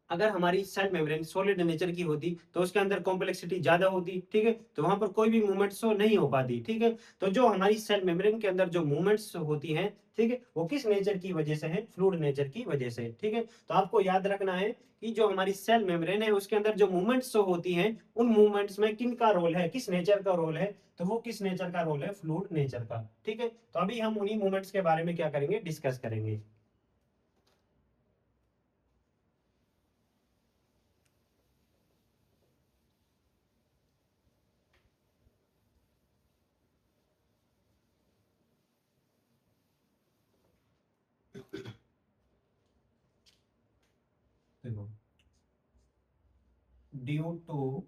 अगर हमारी सेल मेम्ब्रेन सॉलिड नेचर की होती तो उसके अंदर कॉम्प्लेक्सिटी ज्यादा होती। ठीक है, तो वहां पर कोई भी मूवमेंट शो नहीं हो पाती। ठीक है, तो जो हमारी सेल मेम्ब्रेन के अंदर जो मूवमेंट्स होती हैं, ठीक है, वो किस नेचर की वजह से है, फ्लूइड नेचर की वजह से। ठीक है, तो आपको याद रखना है कि जो हमारी सेल मेम्ब्रेन है उसके अंदर जो मूवमेंट्स शो होती हैं, उन मूवमेंट्स में किन का रोल है, किस नेचर का रोल है, तो वो किस नेचर का रोल है, फ्लूइड नेचर का। ठीक है, तो अभी हम उन्हीं मूवमेंट्स के बारे में क्या करेंगे, डिस्कस करेंगे। देखो, due to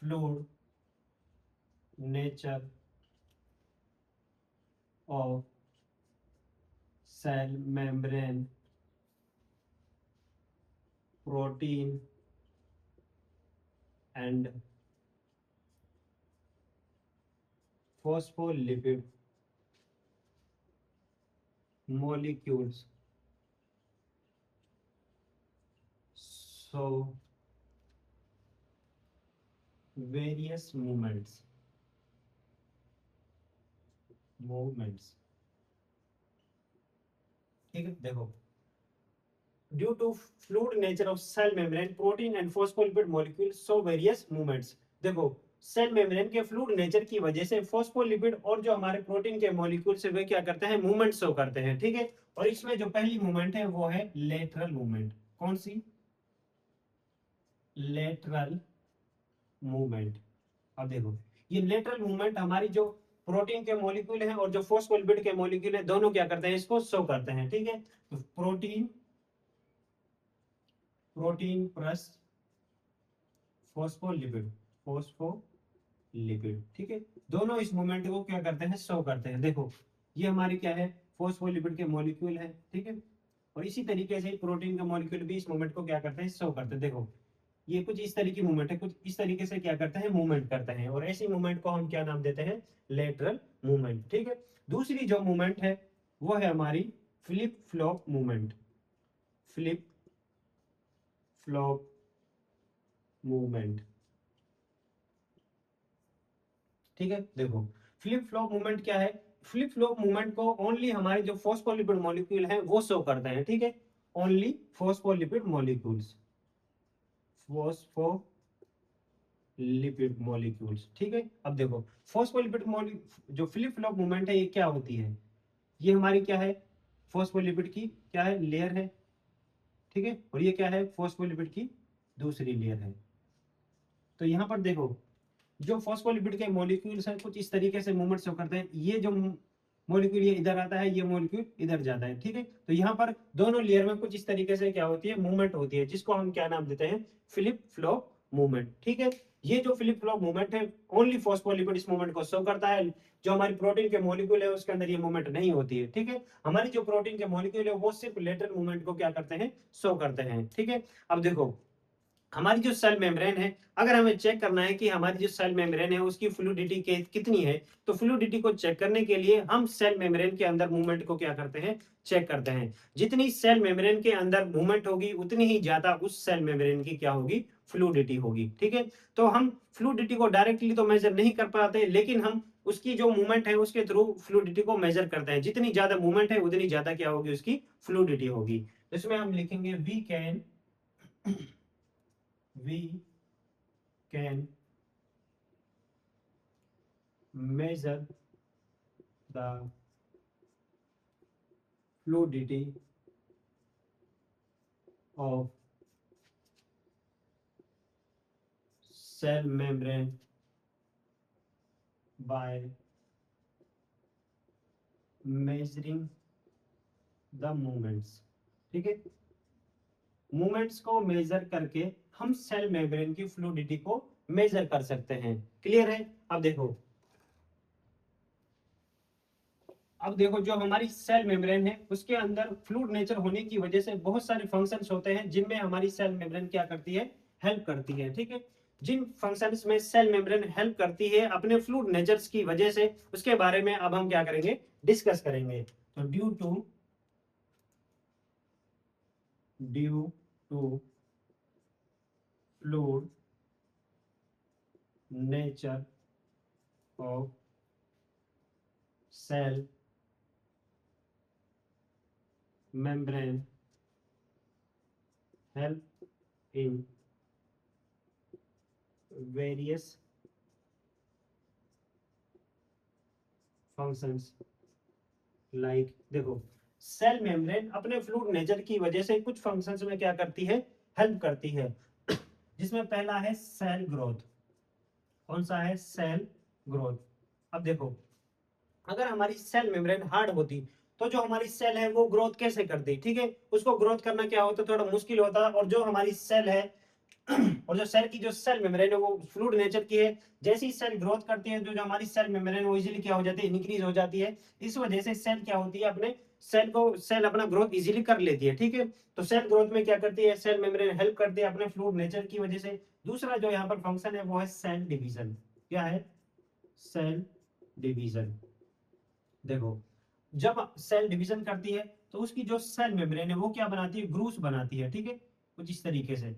fluid nature of cell membrane, protein and phospholipid molecules show various movements। ठीक है, देखो, due to fluid nature of cell membrane, protein and phospholipid molecule show various movements. देखो, सेल मेम्ब्रेन के फ्लूइड नेचर की वजह से फॉस्फोलिपिड और जो हमारे प्रोटीन के मॉलिक्यूल से वे क्या करते हैं, मूवमेंट शो करते हैं। ठीक है, और इसमें जो पहली मूवमेंट है वो है लेटरल मूवमेंट। कौन सी, लेटरल मूवमेंट। अब देखो, ये लेटरल मूवमेंट हमारी जो प्रोटीन के मॉलिक्यूल हैं और जो फॉस्फोलिपिड के मॉलिक्यूल हैं, दोनों क्या करते हैं, इसको शो करते हैं। ठीक है, तो protein protein plus phospholipid, phospholipid. ठीक है, दोनों इस मूवमेंट को क्या करते हैं, शो करते हैं। देखो, ये हमारी क्या है, फॉस्फोलिपिड के मॉलिक्यूल है। ठीक है, और इसी तरीके से प्रोटीन के मॉलिक्यूल भी इस मूवमेंट को क्या करते हैं, शो करते हैं। देखो, ये कुछ इस तरीके की मूवमेंट है, कुछ इस तरीके से क्या करते हैं, मूवमेंट करते हैं, और ऐसी मूवमेंट को हम क्या नाम देते हैं, लेटरल मूवमेंट। ठीक है, दूसरी जो मूवमेंट है वो है हमारी flip flop movement. Flip flop movement. ठीक है, देखो, फ्लिप फ्लॉप मूवमेंट क्या है, फ्लिप फ्लॉप मूवमेंट को ओनली हमारे जो फॉस्फोलिपिड मॉलिक्यूल हैं वो शो करते हैं। ठीक है, only phospholipid molecules, lipid molecules. ठीक है, अब देखो, फॉस्फोलिपिड जो फ्लिप फ्लॉप मूवमेंट है ये क्या होती है, ये हमारी क्या है, फॉस्फोलिपिड की क्या है, लेयर है। ठीक है, और ये क्या है, फॉस्फोलिपिड की दूसरी लेयर है। तो यहाँ पर देखो, जो फॉस्फोलिपिड के मॉलिक्यूल्स हैं कुछ इस तरीके से मूवमेंट शो करते हैं। ये जो मॉलिक्यूल ये इधर आता है, ये मॉलिक्यूल इधर जाता है, ठीक है। तो यहाँ पर दोनों लेयर में कुछ इस तरीके से क्या होती है, मूवमेंट होती है, जिसको हम क्या नाम देते हैं, फिलिप फ्लॉप मूवमेंट, ठीक है। ये जो फिलिप फ्लॉप मूवमेंट है ओनली फॉस्फोलिपिड इस मूवमेंट को शो करता है। जो हमारी प्रोटीन के मॉलिक्यूल है उसके अंदर ये मूवमेंट नहीं होती है, ठीक है। हमारी जो प्रोटीन के मॉलिक्यूल है वो सिर्फ लेटरल मूवमेंट को क्या करते हैं, शो करते हैं, ठीक है। अब देखो हमारी जो सेल मेम्ब्रेन है, अगर हमें चेक करना है कि हमारी जो सेल मेम्ब्रेन है उसकी फ्लूइडिटी कितनी है, तो फ्लूइडिटी को चेक करने के लिए हम सेल मेम्ब्रेन के अंदर मूवमेंट को क्या करते हैं, चेक करते हैं। जितनी सेल मेम्ब्रेन के अंदर मूवमेंट होगी उतनी ही ज्यादा उस सेल मेम्ब्रेन की क्या होगी, फ्लूइडिटी होगी, ठीक है। तो हम फ्लूइडिटी को डायरेक्टली तो मेजर नहीं कर पाते, लेकिन हम उसकी जो मूवमेंट है उसके थ्रू फ्लूइडिटी को मेजर करते हैं। जितनी ज्यादा मूवमेंट है उतनी ज्यादा क्या होगी, उसकी फ्लूइडिटी होगी। इसमें हम लिखेंगे we can measure the fluidity of cell membrane by measuring the movements, ठीक है। मूवमेंट्स को मेजर करके हम सेल मेम्ब्रेन की फ्लूइडिटी को मेजर कर सकते हैं। क्लियर है? अब देखो जो हमारी सेल मेम्ब्रेन है उसके अंदर फ्लूइड नेचर होने की वजह से बहुत सारे फंक्शंस होते हैं जिनमें हमारी सेल मेम्ब्रेन क्या करती है, हेल्प करती है, ठीक है। जिन फंक्शंस में सेल मेम्ब्रेन हेल्प करती है अपने फ्लूइड नेचर्स की वजह से, उसके बारे में अब हम क्या करेंगे, डिस्कस करेंगे। तो due to fluid nature of cell membrane help in various functions like, देखो सेल मेम्ब्रेन अपने फ्लूइड नेचर की वजह से कुछ फंक्शंस में क्या करती है, हेल्प करती है। जिसमें पहला है सेल ग्रोथ। कौन सा है, सेल ग्रोथ। अब देखो अगर हमारी सेल मेम्ब्रेन हार्ड होती तो जो हमारी सेल है वो ग्रोथ कैसे करती, ठीक है। उसको ग्रोथ करना क्या होता, थोड़ा मुश्किल होता। और जो हमारी सेल है और जो सेल की जो सेल मेम्ब्रेन है वो फ्लूइड नेचर की है। जैसे ही सेल ग्रोथ करती है तो जो हमारी सेल मेम्ब्रेन वो इजीली क्या हो जाती है, इंक्रीज हो जाती है। इस वजह से सेल क्या होती है, अपने सेल अपना ग्रोथ इजीली कर लेती है, ठीक है। तो सेल ग्रोथ में क्या करती है, सेल मेम्ब्रेन हेल्प करती है अपने फ्लूइड नेचर की वजह से। दूसरा जो यहाँ पर फंक्शन है वो है सेल डिवीजन। क्या है, सेल डिवीजन। देखो जब सेल डिवीजन करती है तो उसकी जो सेल मेम्ब्रेन है वो क्या बनाती है, ग्रूव्स बनाती है, ठीक है, कुछ इस तरीके से।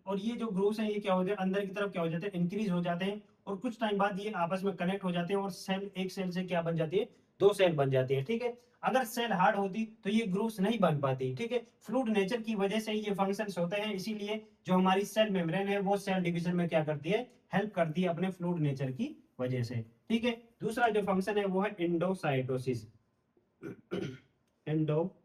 और ये जो ग्रूव्स हैं ये क्या होते हैं, अंदर की तरफ क्या हो जाते हैं, इंक्रीज हो जाते हैं। और कुछ टाइम बाद ये आपस में कनेक्ट हो जाते हैं और सेल, एक सेल से क्या बन जाती है, दो सेल बन जाती है, ठीक है। अगर सेल हार्ड होती तो ये ग्रूव्स नहीं बन पाती, ठीक है। फ्लूइड नेचर की वजह से ये फंक्शंस होते हैं, इसीलिए जो हमारी सेल मेम्ब्रेन है वो सेल डिवीजन में क्या करती है, हेल्प करती है अपने फ्लूइड नेचर की वजह से, ठीक है। दूसरा जो फंक्शन है वो है एंडोसाइटोसिस। एंडोसाइटोसिस,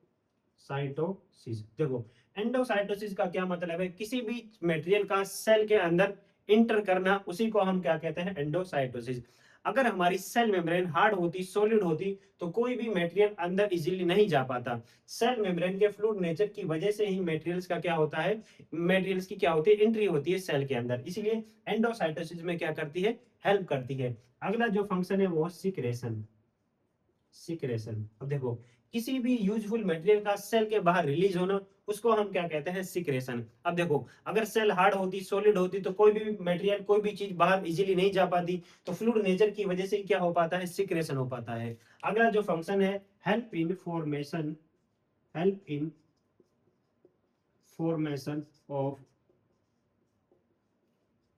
देखो एंडोसाइटोसिस का क्या मतलब है, किसी भी मटेरियल का सेल के अंदर इंटर करना, उसी को हम क्या कहते हैं, एंडोसाइटोसिस। अगर हमारी सेल मेम्ब्रेन हार्ड होती, सॉलिड होती, तो कोई भी मटेरियल अंदर इजीली नहीं जा पाता। सेल मेम्ब्रेन के फ्लूइड नेचर की वजह से ही मटेरियल्स का क्या होता है, मटेरियल्स की क्या होती है, एंट्री होती है सेल के अंदर। इसीलिए एंडोसाइटोसिस में क्या करती है, हेल्प करती है। अगला जो फंक्शन है वो सिक्रेशन। अब देखो किसी भी यूजफुल मटेरियल का सेल के बाहर रिलीज होना, उसको हम क्या कहते हैं, सिक्रेशन। अब देखो अगर सेल हार्ड होती, सॉलिड होती, तो कोई भी मटेरियल, कोई भी चीज बाहर इजीली नहीं जा पाती। तो फ्लूइड नेचर की वजह से क्या हो पाता है, सिक्रेशन हो पाता है। अगला जो फंक्शन है, help in formation, help in formation of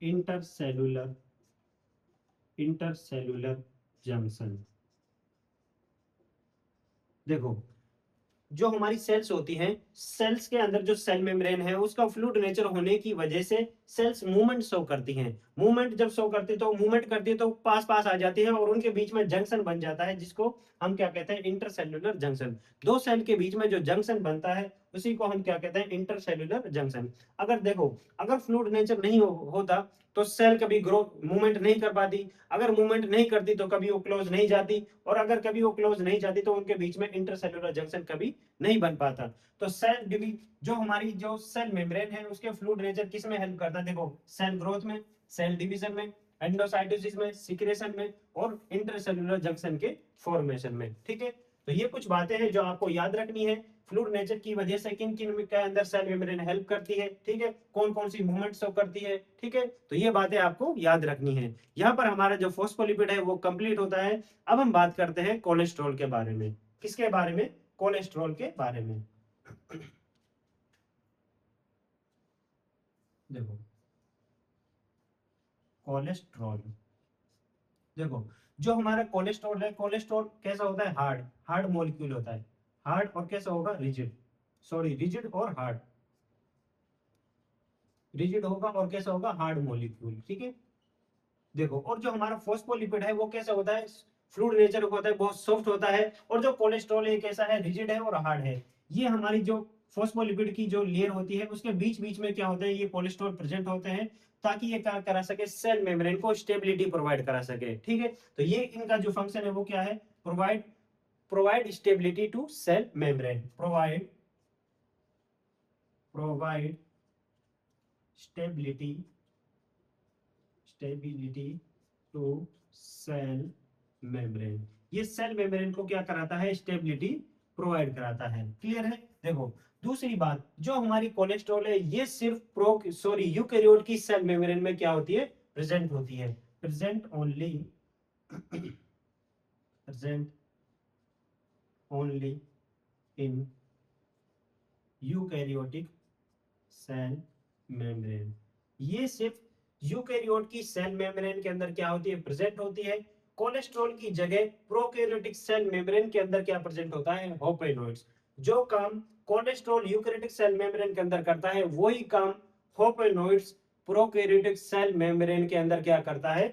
intercellular intercellular junction. देखो जो हमारी सेल्स होती हैं, सेल्स के अंदर जो सेल मेम्ब्रेन है उसका फ्लूइड नेचर होने की वजह से सेल्स मूवमेंट शो करती हैं। मूवमेंट जब शो करती है तो मूवमेंट करती है तो पास पास आ जाती है और उनके बीच में जंक्शन बन जाता है, जिसको हम क्या कहते हैं, इंटरसेल्युलर जंक्शन। दो सेल के बीच में जो जंक्शन बनता है उसी को हम क्या कहते हैं, इंटरसेल्युलर जंक्शन। अगर देखो, अगर फ्लूइड नेचर नहीं होता तो सेल कभी ग्रो मूवमेंट नहीं कर पाती, अगर मूवमेंट नहीं करती तो कभी वो क्लोज नहीं जाती, और अगर कभी वो क्लोज नहीं जाती तो उनके बीच में इंटरसेल्युलर जंक्शन कभी नहीं बन पाता। तो सेल डिवी जो हमारी जो सेल मेम्ब्रेन है उसके फ्लूइड नेचर किस में हेल्प करता है, देखो, सेल ग्रोथ में, सेल डिवीजन में, एंडोसाइटोसिस में, सिक्रेशन में, और इंटरसेल्युलर जंक्शन के फॉर्मेशन में। ठीक है, तो ये कुछ बातें हैं जो आपको याद रखनी है। फ्लूइड नेचर की वजह से किन किन के अंदर सेल मेम्ब्रेन हेल्प करती है, ठीक है, कौन कौन सी मूवमेंट शो करती है, ठीक है, तो ये बातें आपको याद रखनी है। यहाँ पर हमारा जो फॉस्फोलिपिड है वो कंप्लीट होता है। अब हम बात करते हैं कोलेस्ट्रॉल के बारे में। किसके बारे में, कोलेस्ट्रॉल के बारे में। देखो, कोलेस्ट्रॉल, देखो, जो हमारा कोलेस्ट्रॉल है, कोलेस्ट्रॉल कैसा होता है, हार्ड हार्ड मॉलिक्यूल होता है। हार्ड और कैसा होगा, रिजिड, सॉरी, रिजिड और हार्ड, रिजिड होगा और कैसा होगा, हार्ड मॉलिक्यूल। ठीक है, देखो, और जो हमारा फॉस्फोलिपिड है वो कैसा होता है, फ्लूइड नेचर का होता है, बहुत सॉफ्ट होता है। और जो कोलेस्ट्रॉल है कैसा है, रिजिड है और हार्ड है। ये हमारी जो फॉस्फोलिपिड की जो लेयर होती है उसके बीच बीच में क्या होता है, ये कोलेस्ट्रॉल प्रेजेंट होते हैं, ताकि ये क्या करा सके, सेल मेम्ब्रेन को स्टेबिलिटी प्रोवाइड करा सके। ठीक है, तो ये इनका जो फंक्शन है वो क्या है, provide provide stability to cell membrane, provide stability stability to cell membrane. ये सेल मेम्ब्रेन को क्या कराता है, स्टेबिलिटी प्रोवाइड कराता है। क्लियर है। देखो, दूसरी बात, जो हमारी कोलेस्ट्रॉल है ये सिर्फ यूकेरियोट की सेल मेम्ब्रेन में क्या होती है, प्रेजेंट होती है, present only present only in eukaryotic cell membrane. ये सिर्फ यूकैरियोट की सेल मेम्ब्रेन के अंदर क्या होती है, प्रेजेंट होती है। कोलेस्ट्रॉल की जगह प्रोकैरियोटिक सेल मेम्ब्रेन के अंदर क्या प्रेजेंट होता है, होपेनोइड्स। जो काम कोलेस्ट्रॉल यूकैरियोटिक सेल मेम्ब्रेन के अंदर करता है वही काम होपेनोइड्स प्रोकैरियोटिक सेल मेम्ब्रेन के अंदर क्या करता है।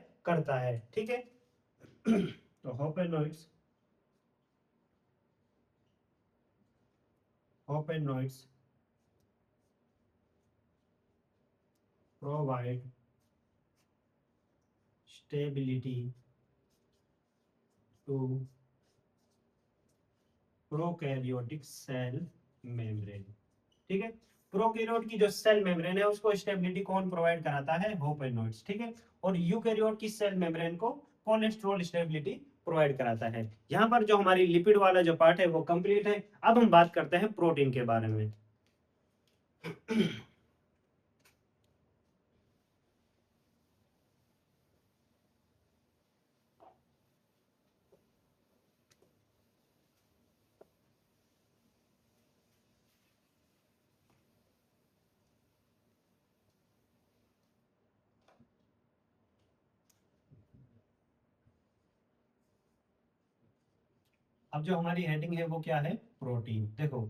ठीक है, तो होपेनोइड्स provide stability to prokaryotic cell membrane। ठीक है, प्रोकैरियोट की जो सेल मेम्ब्रेन है उसको स्टेबिलिटी कौन प्रोवाइड कराता है, होपेनोइड्स। ठीक है, और यूकैरियोट की सेल मेम्ब्रेन को कोलेस्ट्रॉल स्टेबिलिटी प्रोवाइड कराता है। यहाँ पर जो हमारी लिपिड वाला जो पार्ट है वो कंप्लीट है। अब हम बात करते हैं प्रोटीन के बारे में। अब जो हमारी हेडिंग है वो क्या है, प्रोटीन। देखो,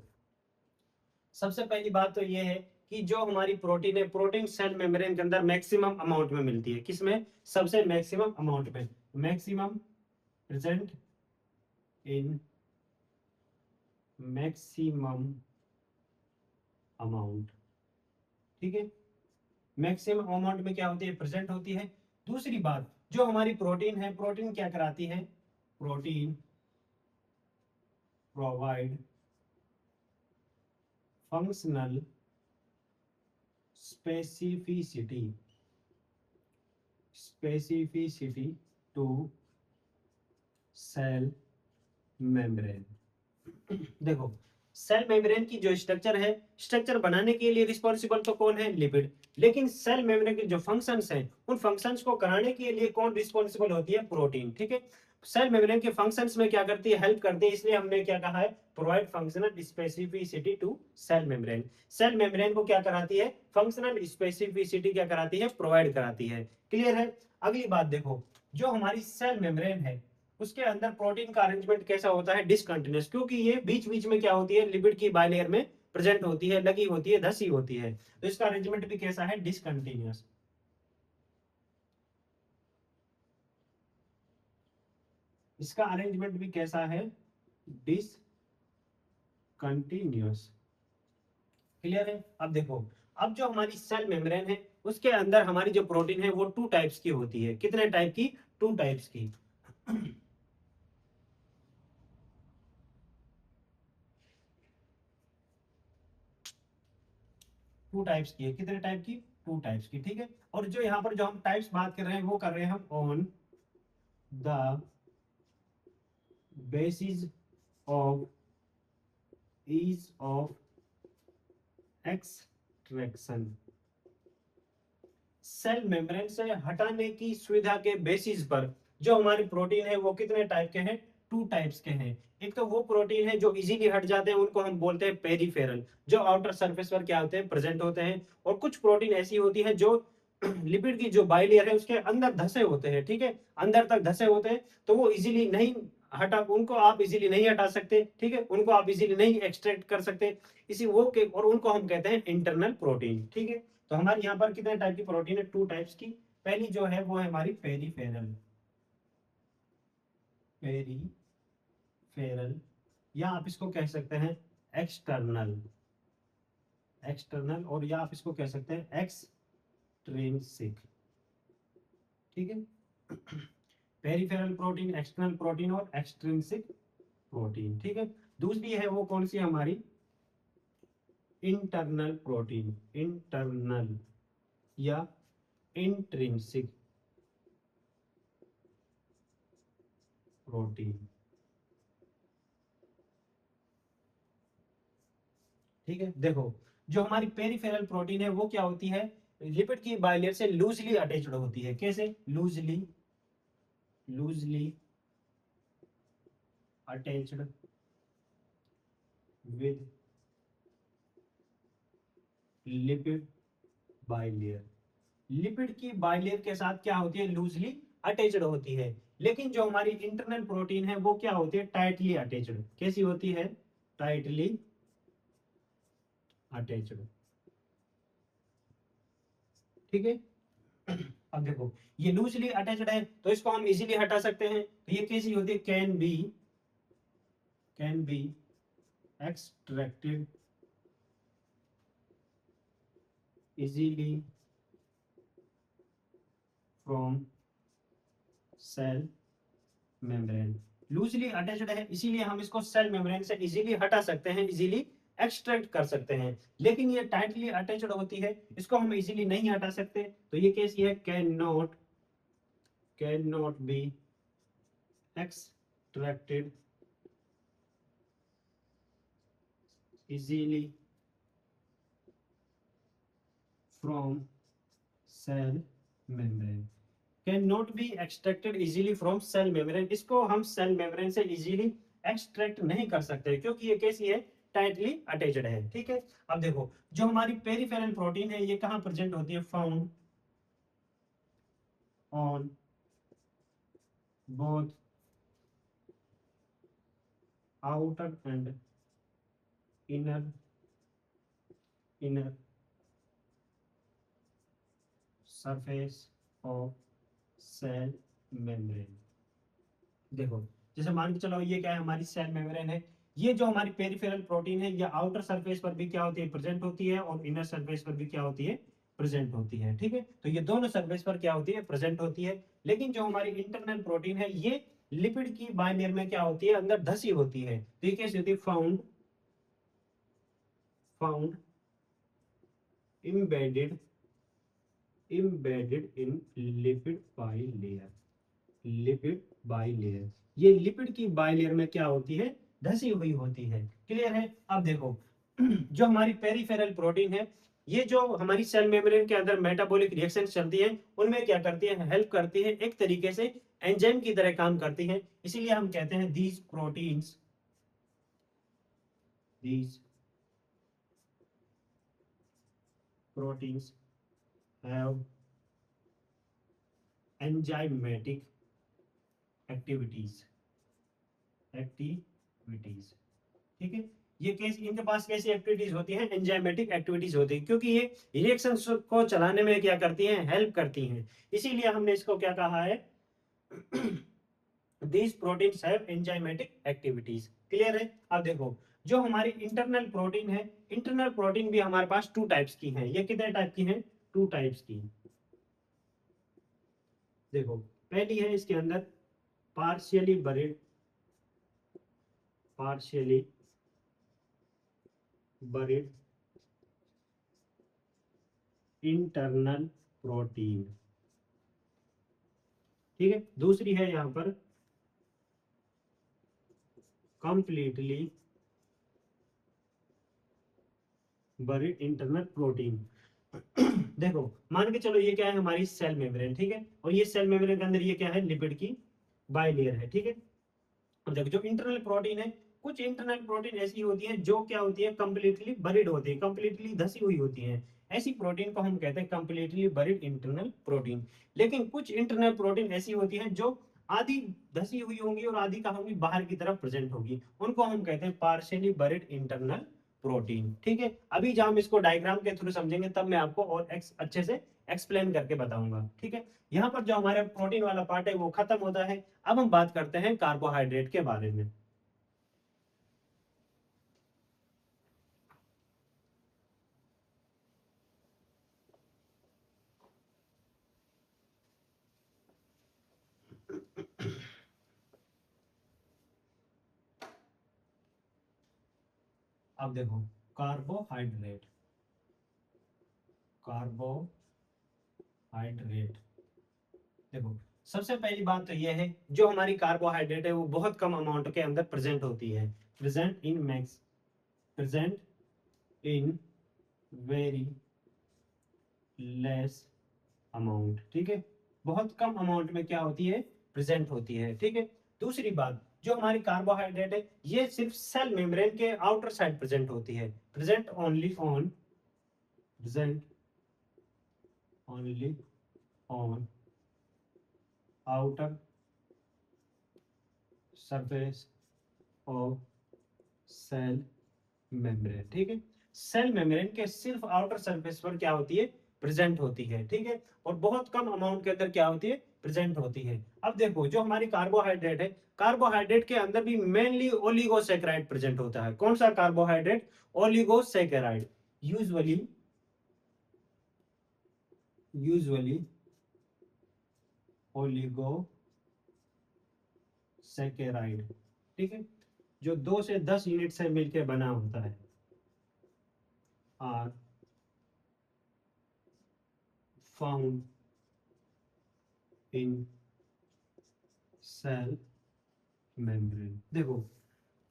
सबसे पहली बात तो ये है कि जो हमारी प्रोटीन है, प्रोटीन सेल मेम्ब्रेन के अंदर मैक्सिमम अमाउंट में मिलती है। किसमें, सबसे मैक्सिमम अमाउंट में, maximum present in maximum amount. ठीक है, मैक्सिमम अमाउंट में क्या होती है, प्रेजेंट होती है। दूसरी बात, जो हमारी प्रोटीन है, प्रोटीन क्या कराती है, protein provide functional specificity to cell membrane. देखो, सेल मेम्ब्रेन की जो स्ट्रक्चर है, स्ट्रक्चर बनाने के लिए रिस्पॉन्सिबल तो कौन है, लिपिड। लेकिन सेल मेम्ब्रेन के जो फंक्शंस हैं उन फंक्शंस को कराने के लिए कौन रिस्पॉन्सिबल होती है, प्रोटीन। ठीक है, सेल मेम्ब्रेन के फंक्शंस में क्या करती है, हेल्प करती है, इसलिए हमने क्या कहा है, provide functional specificity to cell membrane. Cell membrane को क्या कराती है, फंक्शनल स्पेसिफिसिटी क्या कराती है, प्रोवाइड कराती है। क्लियर है। अगली बात देखो, जो हमारी सेल मेम्ब्रेन है उसके अंदर प्रोटीन का अरेंजमेंट कैसा होता है, डिसकंटिन्यूअस, क्योंकि ये बीच बीच में क्या होती है, लिपिड की बाइलेयर में प्रेजेंट होती है, लगी होती है, धसी होती है। तो इसका अरेंजमेंट भी कैसा है, डिसकंटिन्यूअस। इसका अरेंजमेंट भी कैसा है, डिसकंटिन्यूअस। क्लियर है। अब देखो, अब जो हमारी सेल मेम्ब्रेन है उसके अंदर हमारी जो प्रोटीन है वो टू टाइप्स की होती है। कितने टाइप की, टू टाइप्स की। टू टाइप्स की है। कितने टाइप की, टू टाइप्स की, ठीक है। और जो यहाँ पर जो हम टाइप्स बात कर रहे हैं वो कर रहे हैं हम on the basis of ease of extraction. Cell membrane से हटाने की सुविधा के बेसिस पर जो हमारे प्रोटीन है वो कितने टाइप के हैं, टू टाइप्स के हैं। एक तो वो प्रोटीन है जो इजीली हट जाते हैं, उनको हम बोलते हैं पेरिफेरल, जो आउटर सरफेस पर क्या होते हैं, प्रेजेंट होते हैं। और कुछ प्रोटीन ऐसी होती है जो लिपिड की जो बाइलेयर है उसके अंदर धसे होते हैं, ठीक है, अंदर तक धसे होते हैं, तो वो इजीली नहीं हटा, उनको आप इजीली नहीं हटा सकते, ठीक है, उनको आप इजीली नहीं एक्सट्रैक्ट कर सकते, इसी वो के, और उनको हम कहते हैं इंटरनल प्रोटीन, ठीक है। तो हमारे यहाँ पर कितने टाइप की प्रोटीन है, टू टाइप्स की। पहली जो है वो है हमारी पेरीफेरल, पेरीफेरल, या आप इसको कह सकते हैं एक्सटर्नल, एक्सटर्नल, और या आप इसको कह सकते हैं एक्सट्रिंसिक, ठीक है। पेरीफेरल प्रोटीन, एक्सटर्नल प्रोटीन और एक्सट्रिंसिक प्रोटीन, ठीक है। दूसरी है वो कौन सी हमारी, इंटरनल प्रोटीन, इंटरनल या इंट्रिंसिक प्रोटीन, ठीक है। देखो, जो हमारी पेरिफेरल प्रोटीन है वो क्या होती है, लिपिड की बाइलेयर से लूजली अटैच्ड होती है। कैसे, loosely, loosely attached with lipid bilayer. Lipid की बाइलेयर के साथ क्या होती है, लूजली अटैच्ड होती है। लेकिन जो हमारी इंटरनल प्रोटीन है वो क्या होती है, टाइटली अटैच्ड। कैसी होती है, टाइटली अटैच्ड, ठीक है। अब देखो, ये लूजली अटैच्ड है तो इसको हम इजीली हटा सकते हैं। तो ये कैसी होती है, can be extracted easily from cell membrane। Loosely attached है इसीलिए हम इसको सेल मेम्ब्रेन से इजीली हटा सकते हैं, इजीली एक्सट्रैक्ट कर सकते हैं। लेकिन ये टाइटली अटैच्ड होती है, इसको हम इजीली नहीं हटा सकते। तो ये कैसी है, can not be extracted easily from cell membrane. Can not be extracted easily from cell membrane, इसको हम सेल मेम्ब्रेन से इजीली एक्सट्रैक्ट नहीं कर सकते क्योंकि ये कैसी है, टाइटली अटैच्ड है, ठीक है। अब देखो, जो हमारी पेरिफेरल प्रोटीन है ये कहाँ प्रेजेंट होती है, found on both outer and inner inner surface of cell membrane. देखो, जैसे मान के चलो ये क्या है, हमारी सेल मेम्ब्रेन है। ये जो हमारी पेरिफेरल प्रोटीन है ये आउटर सरफेस पर भी क्या होती है, प्रेजेंट होती है, और इनर सरफेस पर भी क्या होती है, प्रेजेंट होती है, ठीक है। तो ये दोनों सरफेस पर क्या होती है, प्रेजेंट होती है। लेकिन जो हमारी इंटरनल प्रोटीन है ये लिपिड की बाइलेयर में क्या होती है, अंदर धसी होती है। तो ये कैसी होती है, found found embedded embedded in lipid bilayer, lipid bilayer. ये लिपिड की बाइलेयर में क्या होती है, धसी हुई होती है। क्लियर है। अब देखो, जो हमारी पेरिफेरल प्रोटीन है ये जो हमारी सेल मेम्ब्रेन के अंदर मेटाबॉलिक रिएक्शन चलती है उनमें क्या करती है, हेल्प करती है, एक तरीके से एंजाइम की तरह काम करती है। इसीलिए हम कहते हैं these proteins have enzymatic activities, activities, ठीक है। ये कैसे, इनके पास कैसी एक्टिविटीज होती हैं, एंजाइमेटिक एक्टिविटीज होती है, क्योंकि ये रिएक्शंस को चलाने में क्या करती हैं, हेल्प करती हैं। इसीलिए हमने इसको क्या कहा है, these proteins have enzymatic activities। Clear है। अब देखो, जो हमारी इंटरनल प्रोटीन है, इंटरनल प्रोटीन भी हमारे पास टू टाइप्स की है। ये कितने टाइप की हैं, टू टाइप्स की। देखो, पहली है इसके अंदर partially buried, partially buried internal protein, ठीक है। दूसरी है यहां पर कंप्लीटली बरीड इंटरनल प्रोटीन। देखो, मान के चलो ये क्या है, हमारी सेल मेम्ब्रेन, ठीक है, और ये सेल मेम्ब्रेन के अंदर ये क्या है, लिपिड की बाइलेयर है, ठीक है। अब देखो, जो इंटरनल प्रोटीन है, कुछ इंटरनल प्रोटीन ऐसी होती है जो क्या होती है, कंप्लीटली बरीड होती है, कंप्लीटली धसी हुई होती है। ऐसी प्रोटीन को हम कहते हैं कंप्लीटली बरीड इंटरनल प्रोटीन। लेकिन कुछ इंटरनल प्रोटीन ऐसी होती है जो आधी धसी हुई होंगी और आधी का होंगी बाहर की तरफ प्रेजेंट होगी, उनको हम कहते हैं पार्शियली बरीड इंटरनल प्रोटीन, ठीक है। अभी जब हम इसको डायग्राम के थ्रू समझेंगे तब मैं आपको और अच्छे से एक्सप्लेन करके बताऊंगा, ठीक है। यहाँ पर जो हमारे प्रोटीन वाला पार्ट है वो खत्म होता है। अब हम बात करते हैं कार्बोहाइड्रेट के बारे में। अब देखो, कार्बोहाइड्रेट, कार्बोहाइड्रेट, देखो, सबसे पहली बात तो यह है, जो हमारी कार्बोहाइड्रेट है वो बहुत कम अमाउंट के अंदर प्रेजेंट होती है, present in max, present in very less amount, ठीक है। बहुत कम अमाउंट में क्या होती है, प्रेजेंट होती है, ठीक है। दूसरी बात, जो हमारी कार्बोहाइड्रेट है ये सिर्फ सेल मेम्ब्रेन के आउटर साइड प्रेजेंट होती है, present only on, present only on outer surface of cell membrane, ठीक है। सेल मेम्ब्रेन के सिर्फ आउटर सरफेस पर क्या होती है, प्रेजेंट होती है, ठीक है। और बहुत कम अमाउंट के अंदर क्या होती है, प्रेजेंट होती है। अब देखो, जो हमारी कार्बोहाइड्रेट है, कार्बोहाइड्रेट के अंदर भी मेनली ओलिगोसैकेराइड प्रेजेंट होता है। कौन सा carbohydrate, oligosaccharide. Usually usually oligosaccharide, ठीक है, जो 2 से 10 यूनिट से मिलकर बना होता है, are found in cell membrane. देखो,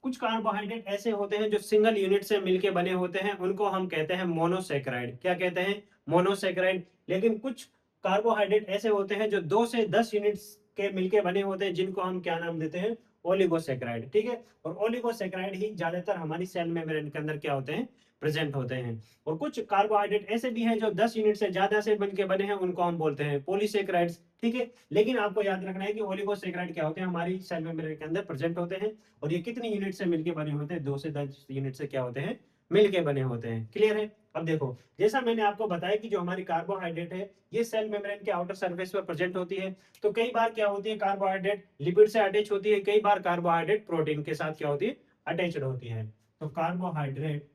कुछ कार्बोहाइड्रेट ऐसे होते हैं जो सिंगल यूनिट से मिलके बने होते हैं, उनको हम कहते हैं मोनोसैकेराइड। क्या कहते हैं, मोनोसैकेराइड। लेकिन कुछ कार्बोहाइड्रेट ऐसे होते हैं जो 2 से 10 यूनिट्स के मिलके बने होते हैं, जिनको हम क्या नाम देते हैं, ओलिगोसैकेराइड, ठीक है। और ओलिगोसैकेराइड ही ज्यादातर हमारी सेल मेम्ब्रेन के अंदर क्या होते हैं, प्रेजेंट होते हैं। और कुछ कार्बोहाइड्रेट ऐसे भी हैं जो 10 यूनिट से ज्यादा से बनके बने हैं, उनको हम बोलते हैं पॉलीसैकेराइड्स, ठीक है। लेकिन आपको याद रखना है कि ओलिगोसैकेराइड क्या होते हैं, हमारी सेल मेम्ब्रेन के अंदर प्रेजेंट होते हैं। और ये कितनी यूनिट से मिलके बने होते हैं, 2 से 10 यूनिट से क्या होते हैं, मिलके बने होते हैं। क्लियर है। अब देखो, जैसा मैंने आपको बताया कि जो हमारी कार्बोहाइड्रेट है ये सेल मेम्ब्रेन के आउटर सरफेस पर प्रेजेंट होती है। तो कई बार क्या होती है, कार्बोहाइड्रेट लिपिड से अटैच होती है, कई बार कार्बोहाइड्रेट प्रोटीन के साथ क्या होती है, अटैच्ड होती है। तो कार्बोहाइड्रेट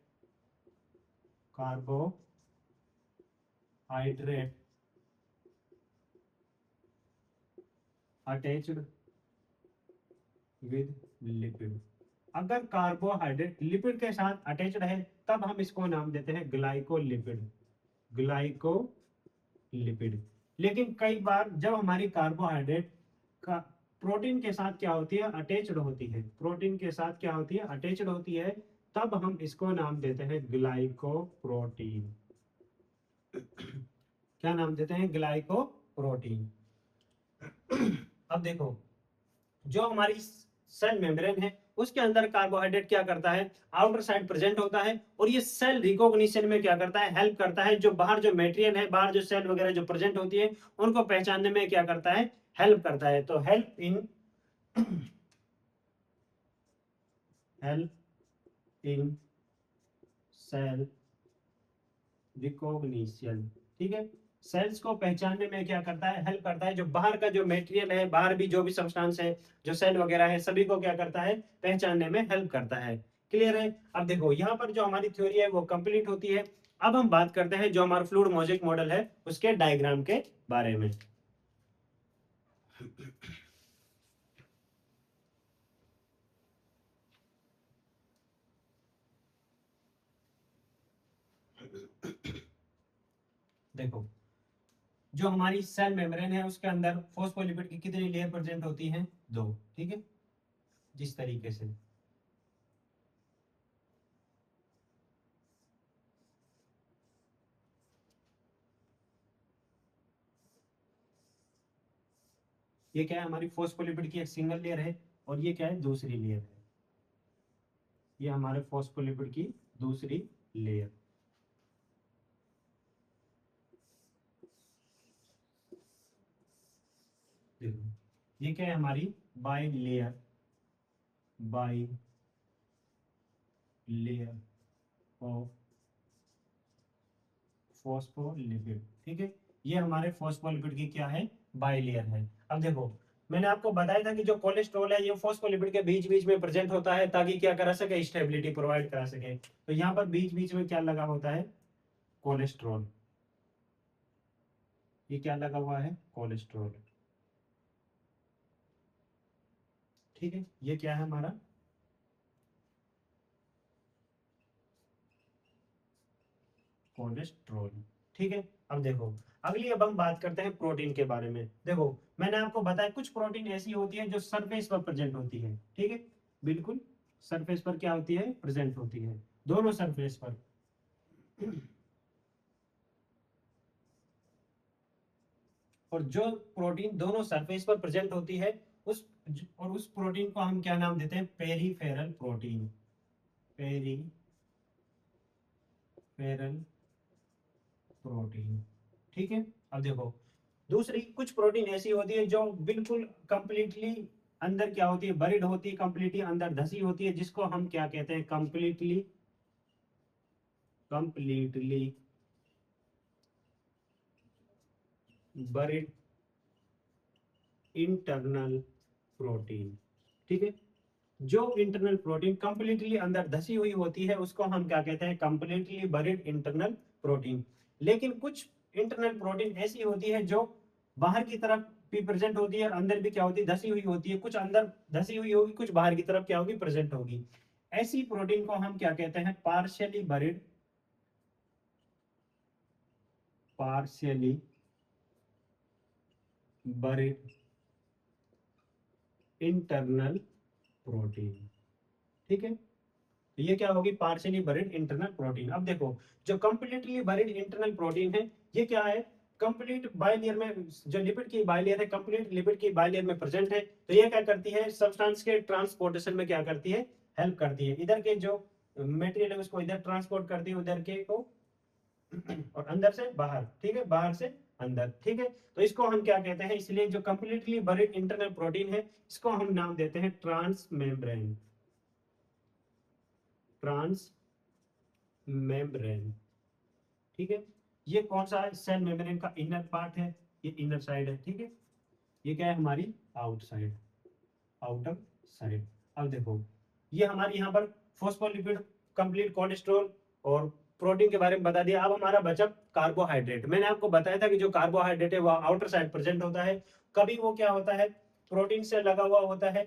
अटैच्ड विद लिपिड। अगर कार्बोहाइड्रेट लिपिड के साथ अटैच्ड है तब हम इसको नाम देते हैं ग्लाइकोलिपिड, ग्लाइकोलिपिड। लेकिन कई बार जब हमारी कार्बोहाइड्रेट का प्रोटीन के साथ क्या होती है, अटैच्ड होती है, प्रोटीन के साथ क्या होती है, अटैच्ड होती है, तब हम इसको नाम देते हैं ग्लाइकोप्रोटीन। क्या नाम देते हैं, ग्लाइकोप्रोटीन। अब देखो, जो हमारी सेल मेम्ब्रेन है उसके अंदर कार्बोहाइड्रेट क्या करता है, आउटर साइड प्रेजेंट होता है, और ये सेल रिकॉग्निशन में क्या करता है, हेल्प करता है। जो बाहर जो मेटेरियल है, बाहर जो सेल वगैरह जो प्रेजेंट होती है, उनको पहचानने में क्या करता है, हेल्प करता है। तो हेल्प इन सेल रिकॉग्निशन, ठीक है। सेल्स को पहचानने में क्या करता है, हेल्प करता है। जो बाहर का जो मटेरियल है, बाहर भी जो भी सब्सटेंस है, जो सेल वगैरह है, सभी को क्या करता है, पहचानने में हेल्प करता है। क्लियर है। अब देखो यहाँ पर जो हमारी थ्योरी है वो कंप्लीट होती है। अब हम बात करते हैं जो हमारा फ्लूइड मोज़ेक मॉडल है उसके डायग्राम के बारे में। देखो जो हमारी सेल मेम्ब्रेन है उसके अंदर फॉस्फोलिपिड की कितनी लेयर प्रेजेंट होती हैं, 2, ठीक है। जिस तरीके से ये क्या है, हमारी फॉस्फोलिपिड की एक सिंगल लेयर है और ये क्या है, दूसरी लेयर है। ये हमारे फॉस्फोलिपिड की दूसरी लेयर। देखो ये क्या है, हमारी by layer, by layer of phospholipid, ठीक है। ये हमारे फॉस्फोलिपिड की क्या है, बाई लेयर है। अब देखो मैंने आपको बताया था कि जो कोलेस्ट्रॉल है ये फॉस्फोलिपिड के बीच बीच में प्रेजेंट होता है ताकि क्या करा सके, स्टेबिलिटी प्रोवाइड करा सके। तो यहाँ पर बीच बीच में क्या लगा होता है, कोलेस्ट्रॉल। ये क्या लगा हुआ है, कोलेस्ट्रॉल, ठीक है। ये क्या है हमारा, कोलेस्ट्रॉल, ठीक है। अब देखो अगली अब हम बात करते हैं प्रोटीन के बारे में। देखो मैंने आपको बताया कुछ प्रोटीन ऐसी होती है जो सरफेस पर प्रेजेंट होती है, ठीक है। बिल्कुल सरफेस पर क्या होती है, प्रेजेंट होती है, दोनों सरफेस पर। और जो प्रोटीन दोनों सरफेस पर प्रेजेंट होती है उस और उस प्रोटीन को हम क्या नाम देते हैं, पेरीफेरल प्रोटीन, पेरीफेरल प्रोटीन, ठीक है। अब देखो दूसरी कुछ प्रोटीन ऐसी होती है जो बिल्कुल कंप्लीटली अंदर क्या होती है, बरीड होती है, कंप्लीटली अंदर धसी होती है, जिसको हम क्या कहते हैं, completely completely buried internal protein, ठीक है। जो इंटरनल प्रोटीन कंप्लीटली अंदर धसी हुई होती है उसको हम क्या कहते हैं, कंप्लीटली बरीड इंटरनल प्रोटीन। लेकिन कुछ इंटरनल प्रोटीन ऐसी होती है जो बाहर की तरफ भी प्रेजेंट होती है और अंदर भी क्या होती है, धसी हुई होती है। कुछ अंदर धसी हुई होगी, कुछ बाहर की तरफ क्या होगी, प्रेजेंट होगी। ऐसी प्रोटीन को हम क्या कहते हैं, partially buried, partially buried internal protein, ठीक है। तो ये क्या होगी, पार्शियली बरीड इंटरनल प्रोटीन। अब देखो जो कंप्लीटली बरीड इंटरनल प्रोटीन है ये क्या है, कंप्लीट बाइलेयर में, जो लिपिड की बाइलेयर है, कंप्लीट लिपिड की बाइलेयर में प्रेजेंट है। तो ये क्या करती है, सब्सटेंस के ट्रांसपोर्टेशन में क्या करती है, हेल्प करती है। इधर के जो मटेरियल है उसको इधर ट्रांसपोर्ट करती है, उधर के को और अंदर से बाहर, ठीक है, बाहर से अंदर, ठीक है। तो इसको हम क्या कहते हैं, इसलिए जो कंप्लीटली बरीड इंटरनल प्रोटीन है इसको हम नाम देते हैं ट्रांस मेम्ब्रेन, ट्रांस मेम्ब्रेन, ठीक है। ये कौन सा है, सेल मेम्ब्रेन का इनर पार्ट है, ये इनर साइड है, ठीक है। ये क्या है, हमारी आउटसाइड, आउटर साइड। अब देखो ये हमारी यहाँ पर फॉस्फोलिपिड, कंप्लीट कोलेस्ट्रॉल और प्रोटीन के बारे में बता दिया। अब हमारा बचा कार्बोहाइड्रेट। मैंने आपको बताया था कि जो कार्बोहाइड्रेट है वो आउटर साइड प्रेजेंट होता है। कभी वो क्या होता है, प्रोटीन से लगा हुआ होता है,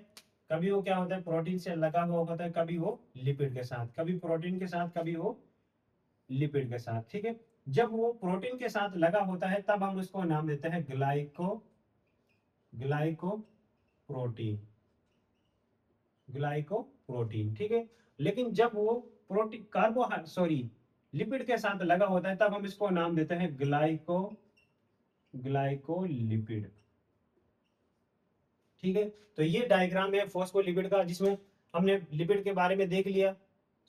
कभी वो क्या होता है, प्रोटीन से लगा हुआ होता है, कभी वो लिपिड के साथ, कभी प्रोटीन के साथ, कभी वो लिपिड के साथ, ठीक है। जब वो प्रोटीन के साथ लगा होता है तब हम उसको नाम देते हैं ग्लाइकोप्रोटीन, ग्लाइकोप्रोटीन, ठीक है। लेकिन जब वो प्रोटीन लिपिड के साथ लगा होता है तब हम इसको नाम देते हैं ग्लाइकोलिपिड, ठीक है। तो ये डायग्राम है फॉस्फोलिपिड का जिसमें हमने लिपिड के बारे में देख लिया।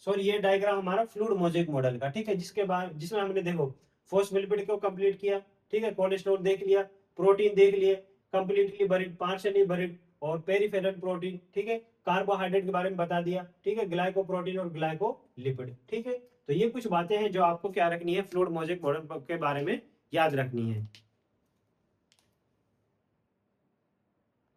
सॉरी ये डायग्राम हमारा फ्लूइड मोज़ेक मॉडल का, ठीक है, जिसके बाद जिसमें हमने देखो फॉस्फोलिपिड को कंप्लीट किया, ठीक है, कोलेस्ट्रॉल देख लिया, प्रोटीन देख लिए, कंप्लीटली बरीड, पार्शियली बरीड और पेरिफेरल प्रोटीन, ठीक है, कार्बोहाइड्रेट के बारे में बता दिया, ठीक है, ग्लाइकोप्रोटीन और ग्लाइकोलिपिड, ठीक है। तो ये कुछ बातें हैं जो आपको क्या रखनी है, फ्लूइड मोज़ेक मॉडल के बारे में याद रखनी है।